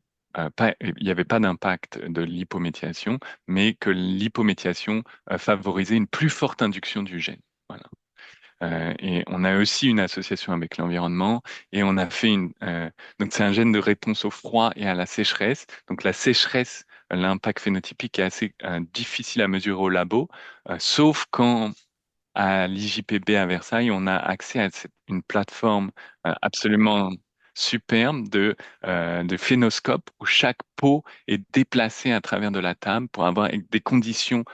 il n'y avait pas d'impact de l'hypométhiation, mais que l'hypométhiation favorisait une plus forte induction du gène. Voilà. Et on a aussi une association avec l'environnement et on a fait donc c'est un gène de réponse au froid et à la sécheresse. Donc la sécheresse, l'impact phénotypique est assez difficile à mesurer au labo, sauf quand à l'IJPB à Versailles, on a accès à une plateforme absolument superbe de phénoscope où chaque pot est déplacé à travers de la table pour avoir des conditions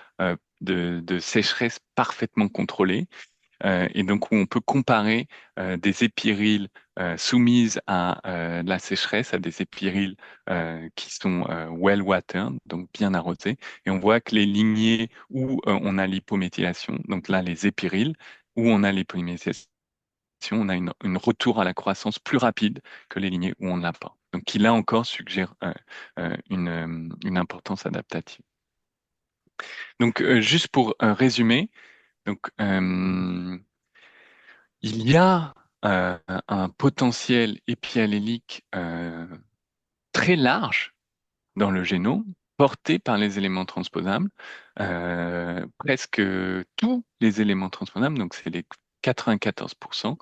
de sécheresse parfaitement contrôlées. Et donc où on peut comparer des épiriles soumises à de la sécheresse à des épiriles qui sont well watered, donc bien arrosés. Et on voit que les lignées où on a l'hypométhylation, donc là les épiriles, où on a l'hypométhylation, on a une retour à la croissance plus rapide que les lignées où on ne l'a pas. Donc qui là encore suggère une importance adaptative. Donc juste pour résumer, donc il y a un potentiel épiallélique très large dans le génome, porté par les éléments transposables. Presque tous les éléments transposables, donc c'est les 94%,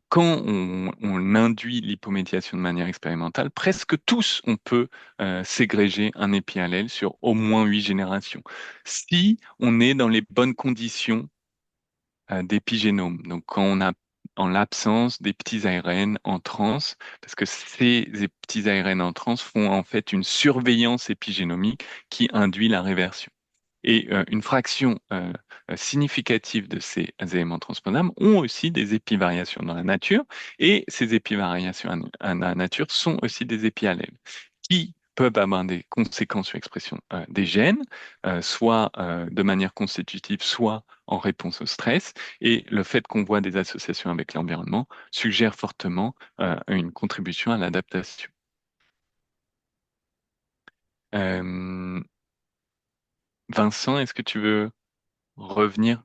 quand on induit l'hypométhiation de manière expérimentale, presque tous, on peut ségréger un épiallèle sur au moins 8 générations. Si on est dans les bonnes conditions d'épigénome. Donc, quand on a en l'absence des petits ARN en trans, parce que ces petits ARN en trans font en fait une surveillance épigénomique qui induit la réversion. Et une fraction significative de ces éléments transposables ont aussi des épivariations dans la nature, et ces épivariations dans la nature sont aussi des épiallèles qui peuvent avoir des conséquences sur l'expression des gènes, soit de manière constitutive, soit en réponse au stress. Et le fait qu'on voit des associations avec l'environnement suggère fortement une contribution à l'adaptation. Euh, Vincent, est-ce que tu veux revenir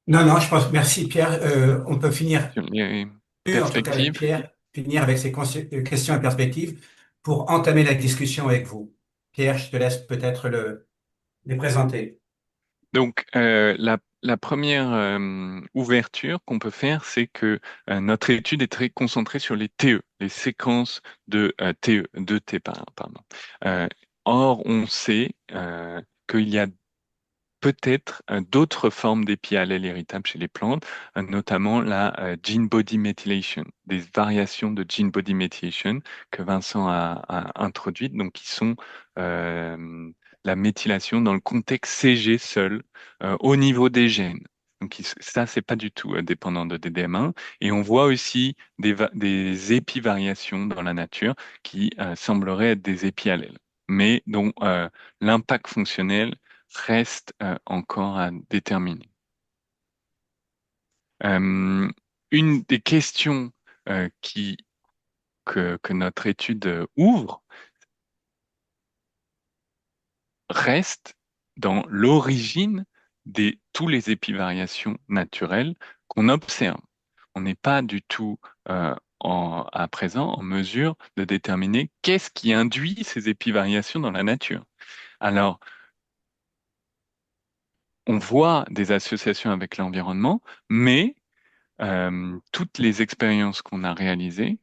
Non, non, je pense, merci Pierre. On peut finir, sur les en tout cas avec perspectives? Pierre, finir avec ces questions et perspectives pour entamer la discussion avec vous. Pierre, je te laisse peut-être les présenter. Donc, la première ouverture qu'on peut faire, c'est que notre étude est très concentrée sur les TE, les séquences de TE, de T, pardon. Euh, Or, on sait qu'il y a peut-être d'autres formes d'épis allèles irritables chez les plantes, notamment la gene body methylation, des variations de gene body methylation que Vincent a introduites, donc qui sont la méthylation dans le contexte CG seul, au niveau des gènes. Donc ça, c'est pas du tout dépendant de DDM1. Et on voit aussi des épivariations dans la nature qui sembleraient être des épis allèles, mais dont l'impact fonctionnel reste encore à déterminer. Euh, une des questions euh, qui, que notre étude ouvre reste dans l'origine de tous les épivariations naturelles qu'on observe. On n'est pas du tout à présent en mesure de déterminer qu'est-ce qui induit ces épivariations dans la nature. Alors, on voit des associations avec l'environnement, mais toutes les expériences qu'on a réalisées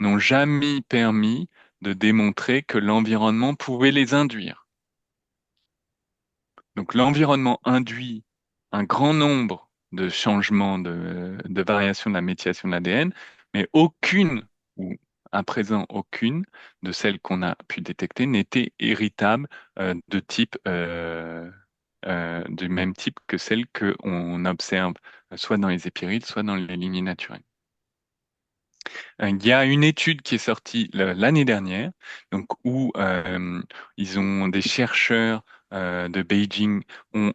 n'ont jamais permis de démontrer que l'environnement pouvait les induire. Donc l'environnement induit un grand nombre de changements, de variations de la méthylation de l'ADN, mais aucune, ou à présent aucune, de celles qu'on a pu détecter n'était héritable du même type que celles qu'on observe soit dans les épirides, soit dans les lignées naturelles. Il y a une étude qui est sortie l'année dernière, donc où ils ont des chercheurs de Beijing ont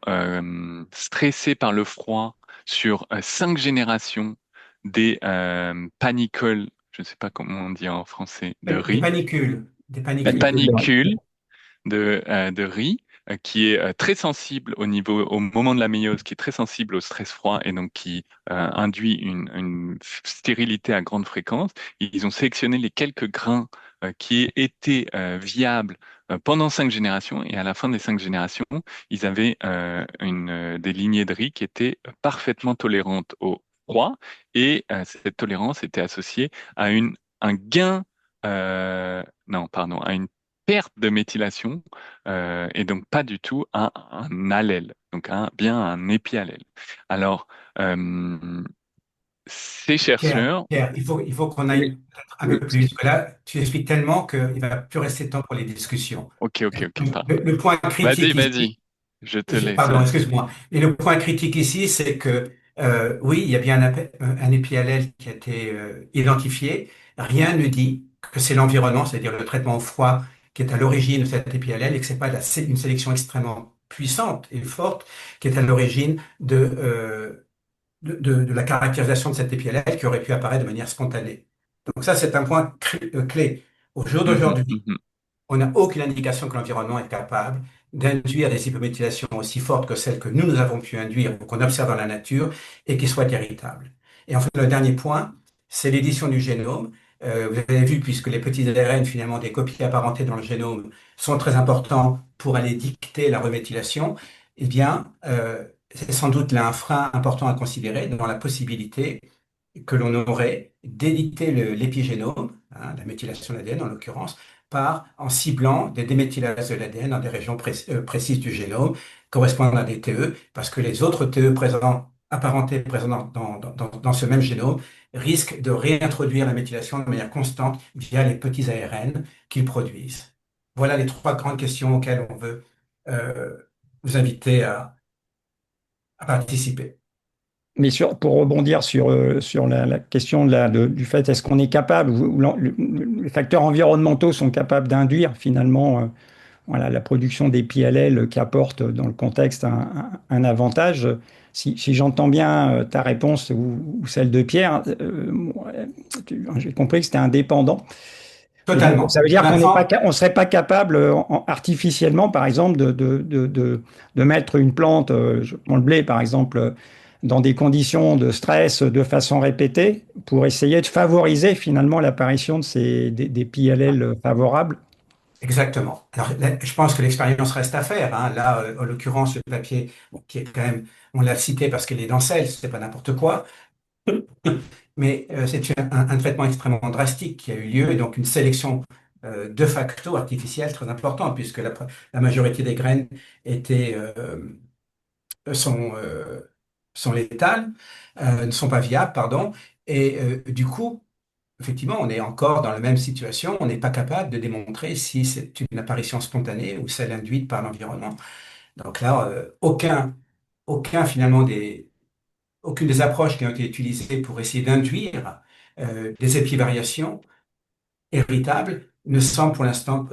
stressé par le froid sur 5 générations des panicoles, je ne sais pas comment on dit en français, de Des riz, panicules, des Pas panicules. du tout. panicules de riz qui est très sensible au moment de la méiose, qui est très sensible au stress froid et donc qui induit une stérilité à grande fréquence. Ils ont sélectionné les quelques grains qui étaient viables pendant 5 générations et à la fin des 5 générations, ils avaient des lignées de riz qui étaient parfaitement tolérantes au froid et cette tolérance était associée à un gain, non, pardon, à une perte de méthylation et donc pas du tout à un allèle, donc bien un épiallèle. Alors, ces Pierre, chercheurs, Pierre, il faut qu'on aille Oui, peut-être un peu oui, plus vite, parce que là, tu expliques tellement qu'il ne va plus rester de temps pour les discussions. ok, pardon. Le point critique ici, Vas-y, je te laisse, pardon, vas-y. excuse-moi, et le point critique ici, c'est que oui, il y a bien un épi-allèle qui a été identifié. Rien ne dit que c'est l'environnement, c'est-à-dire le traitement au froid, qui est à l'origine de cet épi-allèle et que c'est pas une sélection extrêmement puissante et forte qui est à l'origine de la caractérisation de cet épi-allèle qui aurait pu apparaître de manière spontanée. Donc ça, c'est un point clé. Au jour Mhm, d'aujourd'hui, mhm. on n'a aucune indication que l'environnement est capable d'induire des hypométhylations aussi fortes que celles que nous avons pu induire ou qu'on observe dans la nature et qui soient héritables. Et enfin, le dernier point, c'est l'édition du génome. Vous avez vu, puisque les petits ARN, finalement, des copies apparentées dans le génome, sont très importants pour aller dicter la reméthylation, eh bien, c'est sans doute là un frein important à considérer dans la possibilité que l'on aurait d'éditer l'épigénome, hein, la méthylation de l'ADN en l'occurrence, en ciblant des déméthylases de l'ADN dans des régions précises du génome correspondant à des TE, parce que les autres TE apparentés présents dans ce même génome risquent de réintroduire la méthylation de manière constante via les petits ARN qu'ils produisent. Voilà les trois grandes questions auxquelles on veut euh, vous inviter à participer. mais pour rebondir sur la question du fait, est-ce qu'on est capable, les facteurs environnementaux sont capables d'induire finalement voilà, la production des PLL qui apporte dans le contexte un avantage. Si j'entends bien ta réponse ou celle de Pierre, j'ai compris que c'était indépendant. Et donc, Totalement. ça veut Pour dire l'instant, on serait pas capable artificiellement, par exemple, de mettre une plante, je prends le blé par exemple, dans des conditions de stress de façon répétée pour essayer de favoriser finalement l'apparition des PLL favorables. Exactement. Alors, là, je pense que l'expérience reste à faire, hein. Là, en l'occurrence, le papier, bon, qui est quand même, on l'a cité parce qu'il est dans sel, c'est pas n'importe quoi, mais c'est un traitement extrêmement drastique qui a eu lieu et donc une sélection de facto artificielle très importante puisque la majorité des graines étaient, sont, sont létales, ne sont pas viables, pardon, et du coup, effectivement, on est encore dans la même situation. On n'est pas capable de démontrer si c'est une apparition spontanée ou celle induite par l'environnement. Donc là, finalement aucune des approches qui ont été utilisées pour essayer d'induire des épivariations héritables ne semble pour l'instant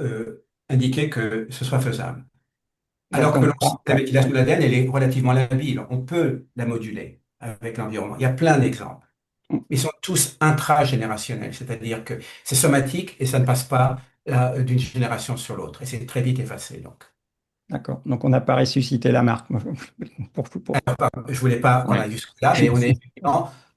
indiquer que ce soit faisable. Alors que Donc, l'ensemble de la méthylation de l'ADN, elle est relativement labile. On peut la moduler avec l'environnement. Il y a plein d'exemples. Ils sont tous intragénérationnels, c'est-à-dire que c'est somatique et ça ne passe pas d'une génération sur l'autre. Et c'est très vite effacé, donc. d'accord. Donc, on n'a pas ressuscité la marque. Je voulais pas qu'on Ouais. aille jusque-là, mais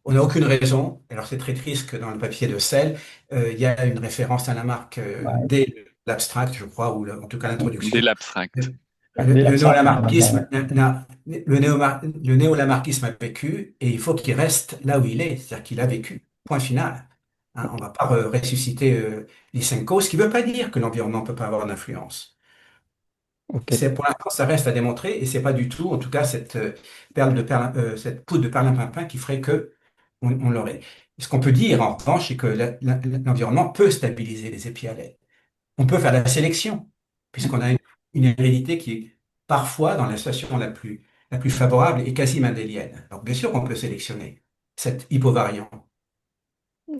on n'a aucune raison. Alors c'est très triste que dans le papier de Sel, il y a une référence à la marque Ouais. dès l'abstract, je crois, ou en tout cas Dès l'introduction. l'abstract. Dès Le l'abstract, on va dire, ouais. néolamarquisme, le néolamarquisme a vécu et il faut qu'il reste là où il est, c'est-à-dire qu'il a vécu. Point final. Hein, on ne va pas ressusciter Lysenko, ce qui ne veut pas dire que l'environnement ne peut pas avoir d'influence. Ok. C'est, pour l'instant, ça reste à démontrer et c'est pas du tout, en tout cas, cette cette poudre de perlimpinpin qui ferait que on l'aurait. Ce qu'on peut dire, en revanche, c'est que l'environnement peut stabiliser les épialètes. On peut faire la sélection, puisqu'on a une hérédité qui est parfois, dans la situation la plus favorable, et quasi mendélienne. Donc, bien sûr qu'on peut sélectionner cet hypovariant.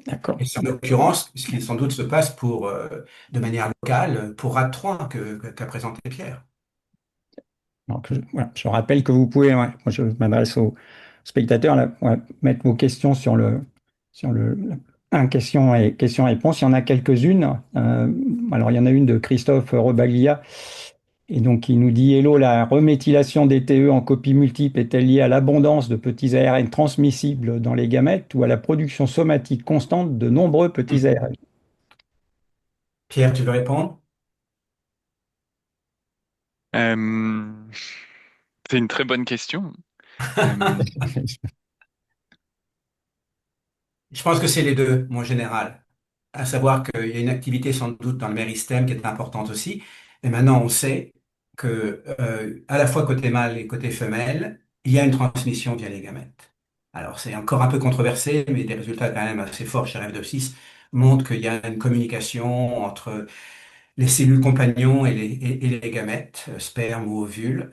D'accord. Et c'est en l'occurrence, ce qui sans doute se passe de manière locale pour RAD3 qu'a présenté Pierre. Donc, voilà, je rappelle que vous pouvez, ouais, moi je m'adresse aux spectateurs, là, ouais, mettre vos questions sur un question-réponse. Il y en a quelques-unes. Alors, il y en a une de Christophe Rebaglia, et donc il nous dit: Hello, la reméthylation des TE en copie multiple est-elle liée à l'abondance de petits ARN transmissibles dans les gamètes ou à la production somatique constante de nombreux petits ARN? Pierre, tu veux répondre? Euh, c'est une très bonne question. Euh, Je pense que c'est les deux, mon général. À savoir qu'il y a une activité sans doute dans le méristème qui est importante aussi. Et maintenant, on sait que, à la fois côté mâle et côté femelle, il y a une transmission via les gamètes. Alors, c'est encore un peu controversé, mais des résultats quand même assez forts chez RF26 montrent qu'il y a une communication entre les cellules compagnons et les gamètes, sperme ou ovules,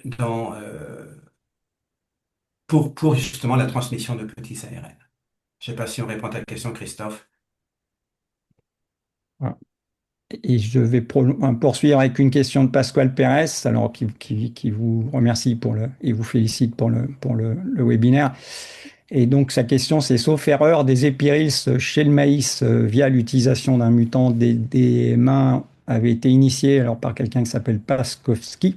pour justement la transmission de petits ARN. Je ne sais pas si on répond à ta question, Christophe. Voilà. Et je vais poursuivre avec une question de Pasquale Pérez, alors qui vous remercie et vous félicite pour le webinaire. Et donc sa question, c'est: sauf erreur, des épirils chez le maïs via l'utilisation d'un mutant des mains avaient été initiés alors par quelqu'un qui s'appelle Paskovski.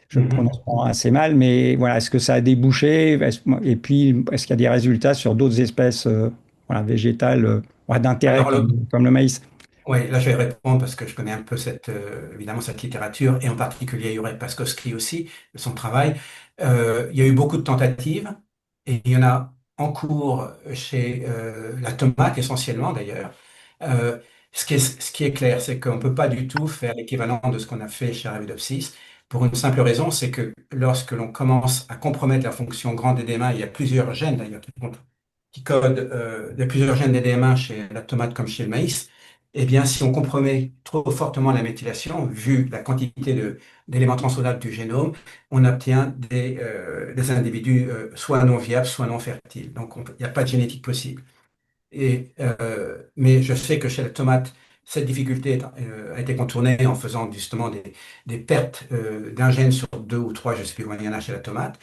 Je le Mhm. prononce pas assez mal, mais voilà, est-ce que ça a débouché? Et puis, est-ce qu'il y a des résultats sur d'autres espèces voilà, végétales ouais, d'intérêt Alors, comme le maïs? oui, là je vais répondre parce que je connais un peu évidemment cette littérature et en particulier Jurek Paskowski aussi, son travail. Il y a eu beaucoup de tentatives et il y en a en cours chez la tomate essentiellement d'ailleurs. Euh, ce qui est clair, c'est qu'on ne peut pas du tout faire l'équivalent de ce qu'on a fait chez Arabidopsis pour une simple raison, c'est que lorsque l'on commence à compromettre la fonction grande DMA, il y a plusieurs gènes d'ailleurs qui codent, il y a plusieurs gènes DMA chez la tomate comme chez le maïs. Eh bien, si on compromet trop fortement la méthylation, vu la quantité d'éléments translocables du génome, on obtient des individus soit non viables, soit non fertiles. Donc, il n'y a pas de génétique possible. Mais je sais que chez la tomate, cette difficulté a été contournée en faisant justement des pertes d'un gène sur deux ou trois, je ne sais plus combien il y en a chez la tomate,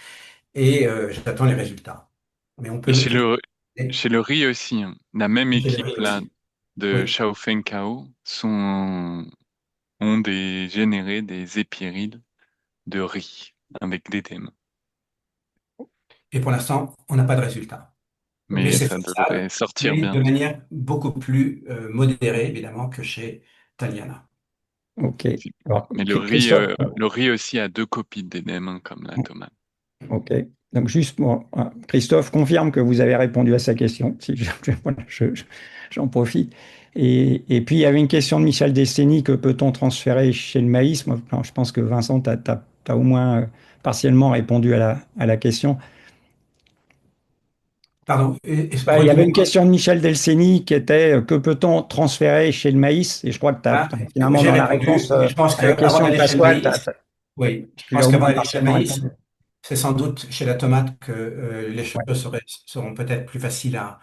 et j'attends les résultats. Mais on et peut effectivement. chez le riz aussi, hein, la même Chez le riz équipe là aussi. de Oui. Xiaofeng Cao ont généré des épirils de riz avec des thèmes. Et pour l'instant, on n'a pas de résultat. Mais Mais c'est ça faisable, devrait sortir mais de bientôt. manière beaucoup plus modérée, évidemment, que chez Taliana. Ok. Alors, Mais Christophe, le riz aussi a deux copies d'EDEM, hein, comme la tomate. ok. Donc juste, bon, Christophe confirme que vous avez répondu à sa question. Si voilà, j'en profite. Et puis il y avait une question de Michel Desteny, que peut-on transférer chez le maïs? Moi, enfin, je pense que Vincent, tu as, au moins partiellement répondu à la question. Pardon, Bah, il y avait redis-moi. une question de Michel Delceni qui était que peut-on transférer chez le maïs? Et je crois que Hein, finalement j'ai dans la répondu. réponse Je pense à la qu'avant question de d'aller chez le Pasquale, maïs, oui, je tu l'as pense au qu'avant moins d'aller chez le partiellement maïs, répondu. c'est sans doute chez la tomate que les Ouais. choses seront peut-être plus faciles à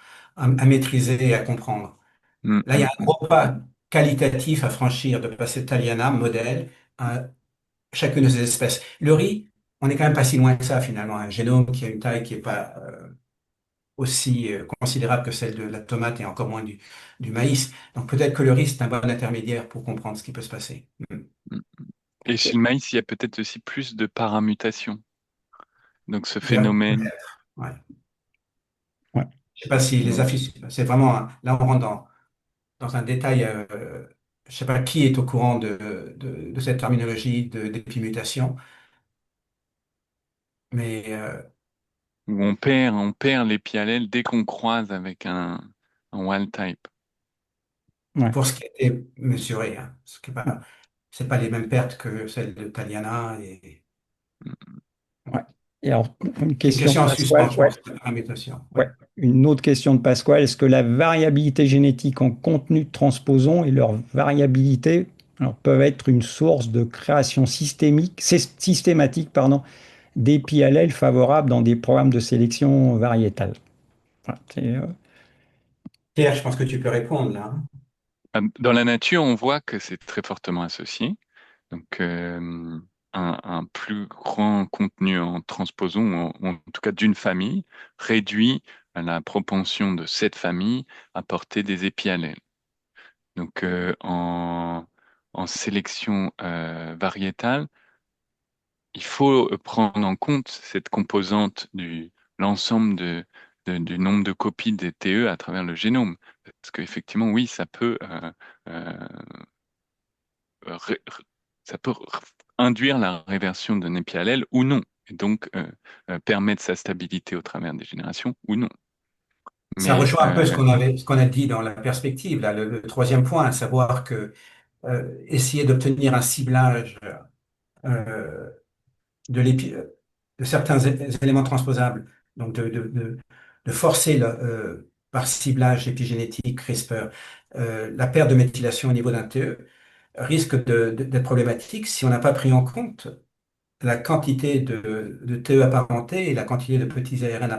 maîtriser et à comprendre. Mm, Là, il y mm, a un gros pas qualitatif à franchir de passer de Taliana, modèle, à chacune de ces espèces. Le riz, on n'est quand même pas si loin que ça finalement. Un génome qui a une taille qui n'est pas aussi considérable que celle de la tomate et encore moins du maïs. Donc peut-être que le riz, c'est un bon intermédiaire pour comprendre ce qui peut se passer. mm. Et Ok. chez le maïs, il y a peut-être aussi plus de paramutation. Donc ce Il y a phénomène, peut-être. Ouais. Ouais. Je sais pas si les Donc, affiches, c'est vraiment, là on rentre dans un détail, je sais pas qui est au courant de cette terminologie d'épimutation, mais où on perd les allèles dès qu'on croise avec un wild type. ouais. pour ce qui a été mesuré, hein, ce qui est pas, c'est pas les mêmes pertes que celles de Taliana et Ouais. Et alors, une c'est une question de question en suspens, Pasquale, je ouais, pense, la mutation. ouais. Ouais. Une autre question de Pasquale, est-ce que la variabilité génétique en contenu de transposons et leur variabilité alors, peuvent être une source de création systématique pardon, d'épis allèles favorables dans des programmes de sélection variétale? Voilà, Pierre, je pense que tu peux répondre là, hein. Dans la nature, on voit que c'est très fortement associé. Donc, un plus grand contenu en transposons, en tout cas d'une famille, réduit la propension de cette famille à porter des épiallèles. Donc, en sélection variétale, il faut prendre en compte cette composante du l'ensemble du nombre de copies des TE à travers le génome. Parce qu'effectivement, oui, euh, ré- ça peut induire la réversion d'un épi allèle ou non, et donc permettre sa stabilité au travers des générations ou non. Ça Mais rejoint un peu ce qu'on a dit dans la perspective, là, le troisième point, à savoir que essayer d'obtenir un ciblage euh, de certains éléments transposables, donc de forcer par ciblage épigénétique CRISPR la perte de méthylation au niveau d'un TE, risque d'être problématique si on n'a pas pris en compte la quantité de TE apparentés et la quantité de petits ARN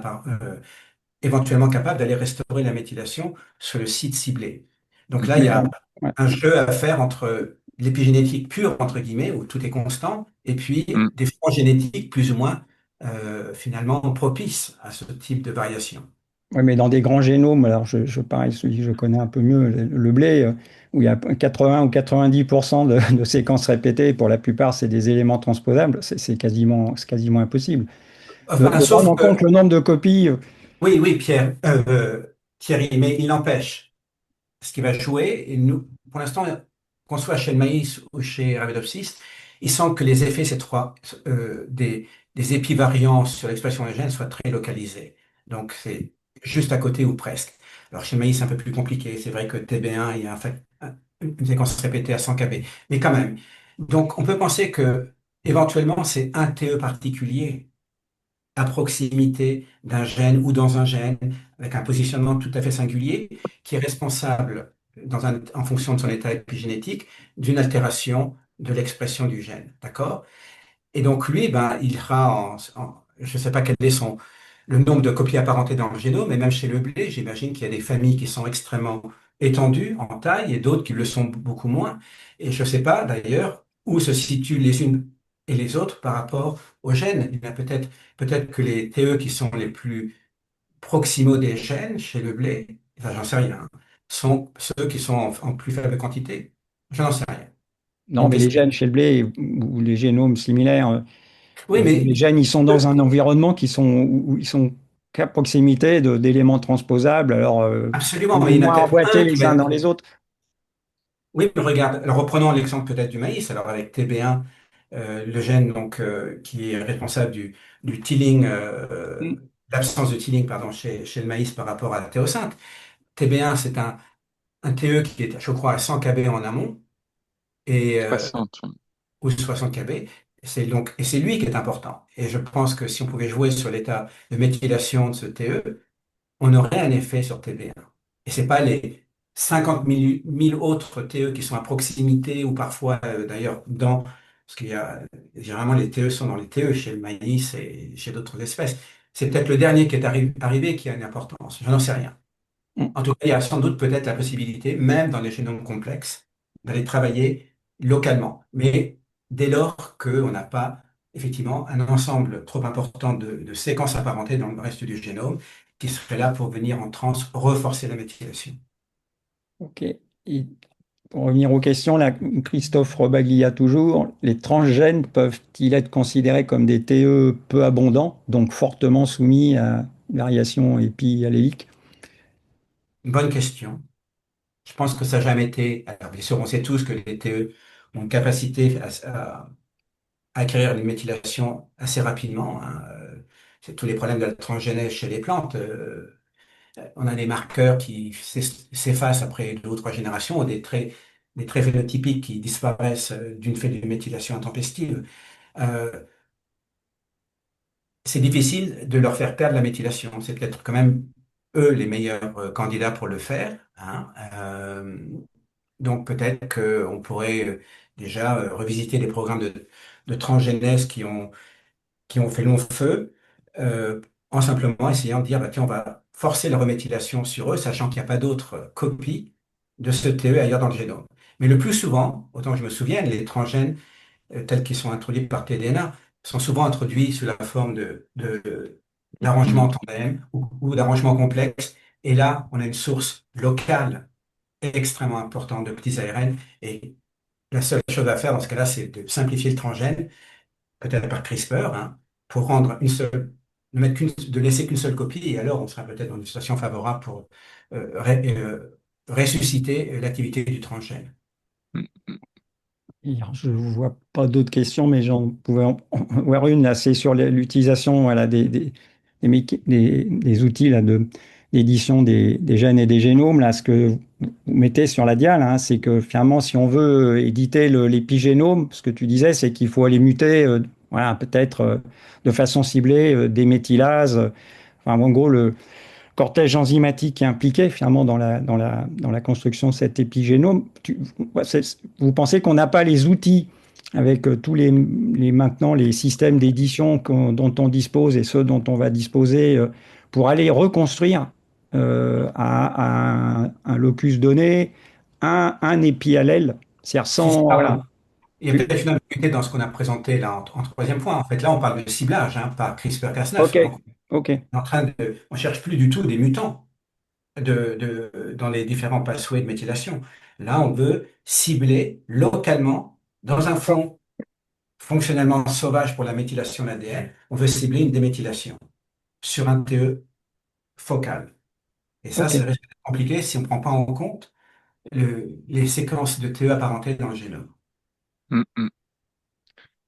éventuellement capables d'aller restaurer la méthylation sur le site ciblé. Donc là, il y mais, a ouais. un jeu à faire entre l'épigénétique pure, entre guillemets, où tout est constant, et puis mm, des fronts génétiques plus ou moins finalement propices à ce type de variation. Ouais, mais dans des grands génomes, alors pareil, celui que je connais un peu mieux, le blé, où il y a 80 ou 90% de séquences répétées, pour la plupart, c'est des éléments transposables, c'est quasiment impossible. Enfin, De prendre sauf en compte que, le nombre de copies. oui, oui, Pierre, Thierry, mais il n'empêche, ce qui va jouer, et nous, pour l'instant, qu'on soit chez le maïs ou chez Arabidopsis, il semble que les effets des épivariants sur l'expression des gènes soient très localisés. Donc, c'est juste à côté ou presque. Alors, chez le maïs, c'est un peu plus compliqué. C'est vrai que TB1, il y a une séquence répétée à 100 kb. Mais quand même. Donc, on peut penser que, éventuellement, c'est un TE particulier à proximité d'un gène ou dans un gène, avec un positionnement tout à fait singulier, qui est responsable, en fonction de son état épigénétique, d'une altération de l'expression du gène. D'accord? Et donc lui, ben, il sera je ne sais pas quel est le nombre de copies apparentées dans le génome, mais même chez le blé, j'imagine qu'il y a des familles qui sont extrêmement étendues en taille et d'autres qui le sont beaucoup moins. Et je ne sais pas d'ailleurs où se situent les unes et les autres par rapport aux gènes. Il y a peut-être que les TE qui sont les plus proximaux des gènes chez le blé, enfin j'en sais rien, hein, sont ceux qui sont en plus faible quantité. Je n'en sais rien. Non, Une mais les question. gènes chez le blé ou les génomes similaires, Oui, mais les gènes, ils sont dans un environnement où ils sont qu'à proximité d'éléments transposables, alors absolument, plus mais ou il y en a moins peut-être emboîtés un qui les va uns être dans les autres. Oui, mais regarde, alors reprenons l'exemple peut-être du maïs. Alors avec TB1, le gène donc qui est responsable du tilling, Mm. l'absence de tilling pardon chez le maïs par rapport à la théosinte. TB1 c'est un TE qui est je crois à 100 kb en amont et 60, oui. ou 60 kb. Et c'est lui qui est important. Et je pense que si on pouvait jouer sur l'état de méthylation de ce TE, on aurait un effet sur TB1. Et c'est pas les 50 000 autres TE qui sont à proximité ou parfois d'ailleurs dans, parce qu'il y a généralement les TE sont dans les TE chez le maïs et chez d'autres espèces. C'est peut-être le dernier qui est arrivé qui a une importance. Je n'en sais rien. Mm. En tout cas, il y a sans doute peut-être la possibilité, même dans les génomes complexes, d'aller travailler localement. Mais dès lors qu'on n'a pas effectivement un ensemble trop important de séquences apparentées dans le reste du génome qui serait là pour venir en trans renforcer la méthylation. Ok. Et pour revenir aux questions, là, Christophe Robaglia toujours, les transgènes peuvent-ils être considérés comme des TE peu abondants, donc fortement soumis à variation épi-allélique? Bonne question. Je pense que ça n'a jamais été. Alors, bien sûr, on sait tous que les TE ont une capacité à acquérir une méthylation assez rapidement, hein. C'est tous les problèmes de la transgénèse chez les plantes. On a des marqueurs qui s'effacent après 2 ou 3 générations, ou des traits phénotypiques qui disparaissent d'une fait d'une méthylation intempestive. Euh, c'est difficile de leur faire perdre la méthylation. C'est peut-être quand même eux les meilleurs candidats pour le faire, hein. Donc peut-être qu'on pourrait déjà revisiter les programmes de transgénèse qui ont fait long feu, euh, en simplement essayant de dire, bah, tiens, on va forcer la reméthylation sur eux, sachant qu'il n'y a pas d'autres copies de ce TE ailleurs dans le génome. Mais le plus souvent, autant que je me souvienne, les transgènes tels qu'ils sont introduits par tDNA sont souvent introduits sous la forme d'arrangements en tandem ou d'arrangements complexes. Et là, on a une source locale extrêmement importante de petits ARN. Et la seule chose à faire dans ce cas-là, c'est de simplifier le transgène peut-être par CRISPR, hein, pour rendre de laisser qu'une seule copie, et alors on sera peut-être dans une situation favorable pour ressusciter l'activité du transgène. Mm, mm. Je ne vois pas d'autres questions, mais j'en pouvais en voir une. Là, c'est sur l'utilisation voilà, des outils là, d'édition des gènes et des génomes. Là, ce que vous mettez sur la diale, hein, c'est que finalement, si on veut éditer l'épigénome, ce que tu disais, c'est qu'il faut aller muter, voilà, peut-être de façon ciblée, des méthylases. Enfin, en gros, le cortège enzymatique qui est impliqué finalement dans la construction de cet épigénome. Vous pensez qu'on n'a pas les outils avec tous maintenant les systèmes d'édition dont on dispose et ceux dont on va disposer pour aller reconstruire à un locus donné un épiallèle, c'est-à-dire Si, sans, pardon. voilà. Il y a peut-être une ambiguïté dans ce qu'on a présenté là en troisième point. En fait, là, on parle de ciblage, hein, pas Ok, CRISPR-Cas9. Donc, ok, on cherche plus du tout des mutants dans les différents pathways de méthylation. Là, on veut cibler localement dans un fond fonctionnellement sauvage pour la méthylation de l'ADN. On veut cibler une déméthylation sur un TE focal. Et ça, ok, c'est risque d'être compliqué si on ne prend pas en compte les séquences de TE apparentées dans le génome. Mm, mm.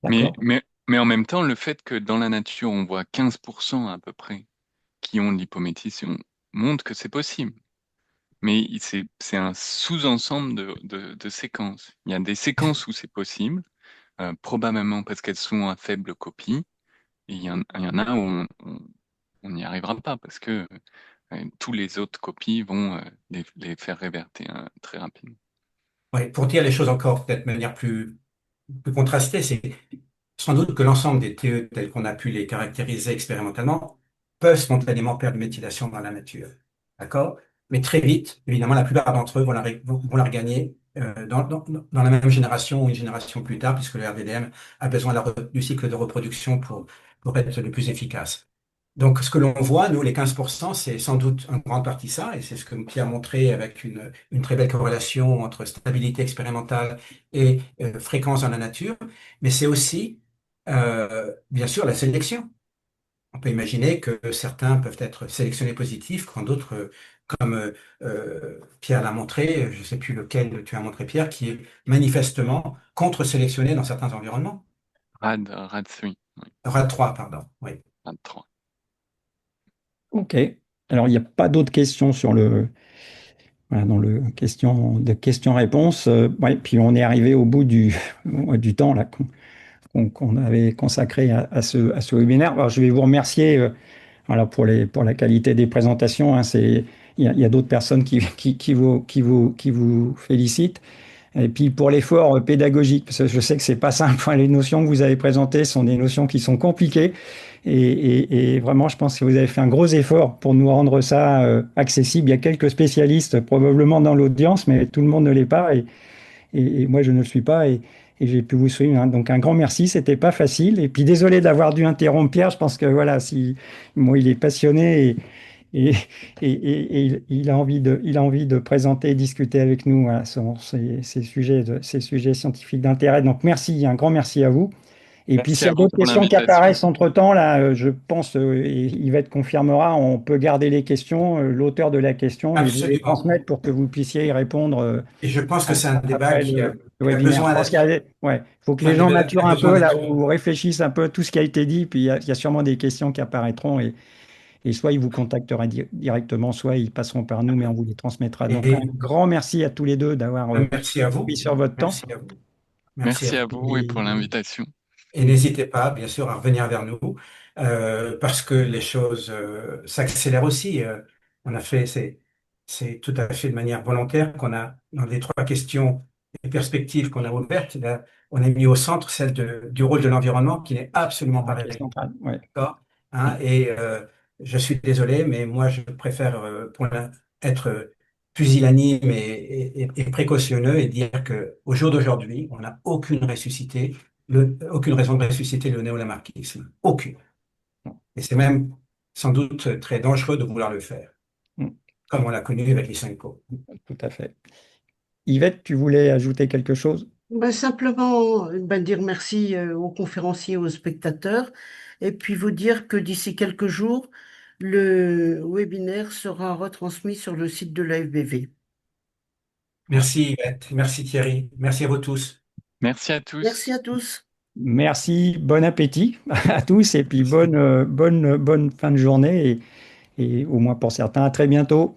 Mais, d'accord. mais, mais en même temps, le fait que dans la nature, on voit 15% à peu près qui ont de l'hypométisme montre que c'est possible. Mais c'est un sous-ensemble de séquences. Il y a des séquences où c'est possible, probablement parce qu'elles sont à faible copie, et il y en a où on n'y arrivera pas parce que tous les autres copies vont les faire réverter très rapidement. Ouais, pour dire les choses encore peut-être de manière plus contrastée, c'est sans doute que l'ensemble des TE tels qu'on a pu les caractériser expérimentalement peuvent spontanément perdre méthylation dans la nature. D'accord? Mais très vite, évidemment, la plupart d'entre eux vont la regagner dans la même génération ou une génération plus tard, puisque le RDDM a besoin du cycle de reproduction pour être le plus efficace. Donc, ce que l'on voit, nous, les 15%, c'est sans doute en grande partie ça, et c'est ce que Pierre a montré avec une très belle corrélation entre stabilité expérimentale et fréquence dans la nature, mais c'est aussi, bien sûr, la sélection. On peut imaginer que certains peuvent être sélectionnés positifs quand d'autres comme Pierre l'a montré, je ne sais plus lequel tu as montré, Pierre, qui est manifestement contre-sélectionné dans certains environnements. RAD, oui, oui, RAD 3, pardon. Oui. RAD 3. Ok. Alors, il n'y a pas d'autres questions sur voilà, dans le de questions-réponses. Ouais, puis on est arrivé au bout du temps là, qu'on avait consacré à ce webinaire. Alors, je vais vous remercier voilà, pour la qualité des présentations. Hein. Il y a d'autres personnes qui vous félicitent. Et puis pour l'effort pédagogique, parce que je sais que c'est pas simple, hein, les notions que vous avez présentées sont des notions qui sont compliquées. Et vraiment, je pense que vous avez fait un gros effort pour nous rendre ça accessible. Il y a quelques spécialistes probablement dans l'audience, mais tout le monde ne l'est pas. Et moi, je ne le suis pas. Et j'ai pu vous suivre. Hein. Donc un grand merci, c'était pas facile. Et puis désolé d'avoir dû interrompre Pierre. Je pense que voilà, si moi, il est passionné et, il a envie de présenter et discuter avec nous voilà, sur ces sujets scientifiques d'intérêt. Donc merci, un grand merci à vous. Et puis Merci s'il y à a vous d'autres pour questions qui l'invitation. apparaissent entre-temps, là, je pense, et Yvette confirmera, on peut garder les questions, l'auteur de la question, et vous les Absolument. transmettre pour que vous puissiez y répondre Et je pense que c'est un débat après le qui a webinaire. Je besoin pense d'être, ouais, faut que c'est un les gens débat qui a maturent un besoin peu, là, d'être. ou réfléchissent un peu à tout ce qui a été dit, puis il y a sûrement des questions qui apparaîtront, et soit ils vous contacteront directement, soit ils passeront par nous, mais on vous les transmettra. Donc, un Et grand merci à tous les deux d'avoir merci à pris vous. sur votre temps. Merci à vous. Merci à Merci vous. à vous et pour l'invitation. Et n'hésitez pas, bien sûr, à revenir vers nous, parce que les choses s'accélèrent aussi. On a fait, c'est tout à fait de manière volontaire qu'on a, dans les trois questions et perspectives qu'on a ouvertes, là, on a mis au centre celle du rôle de l'environnement, qui n'est absolument pas Qui est réglé. central. Ouais. D'accord? Hein, et je suis désolé, mais moi, je préfère être pusillanime et précautionneux et dire que au jour d'aujourd'hui, on n'a aucune raison de ressusciter le néolamarckisme. Aucune. Et c'est même sans doute très dangereux de vouloir le faire, Mm, comme on l'a connu avec Lysenko. tout à fait. Yvette, tu voulais ajouter quelque chose? Ben, simplement dire merci aux conférenciers, aux spectateurs, et puis vous dire que d'ici quelques jours, le webinaire sera retransmis sur le site de l'AFBV. Merci Yvette, merci Thierry, merci à vous tous. Merci à Merci tous. à tous. Merci, bon appétit à tous, et puis bonne fin de journée, et au moins pour certains, à très bientôt.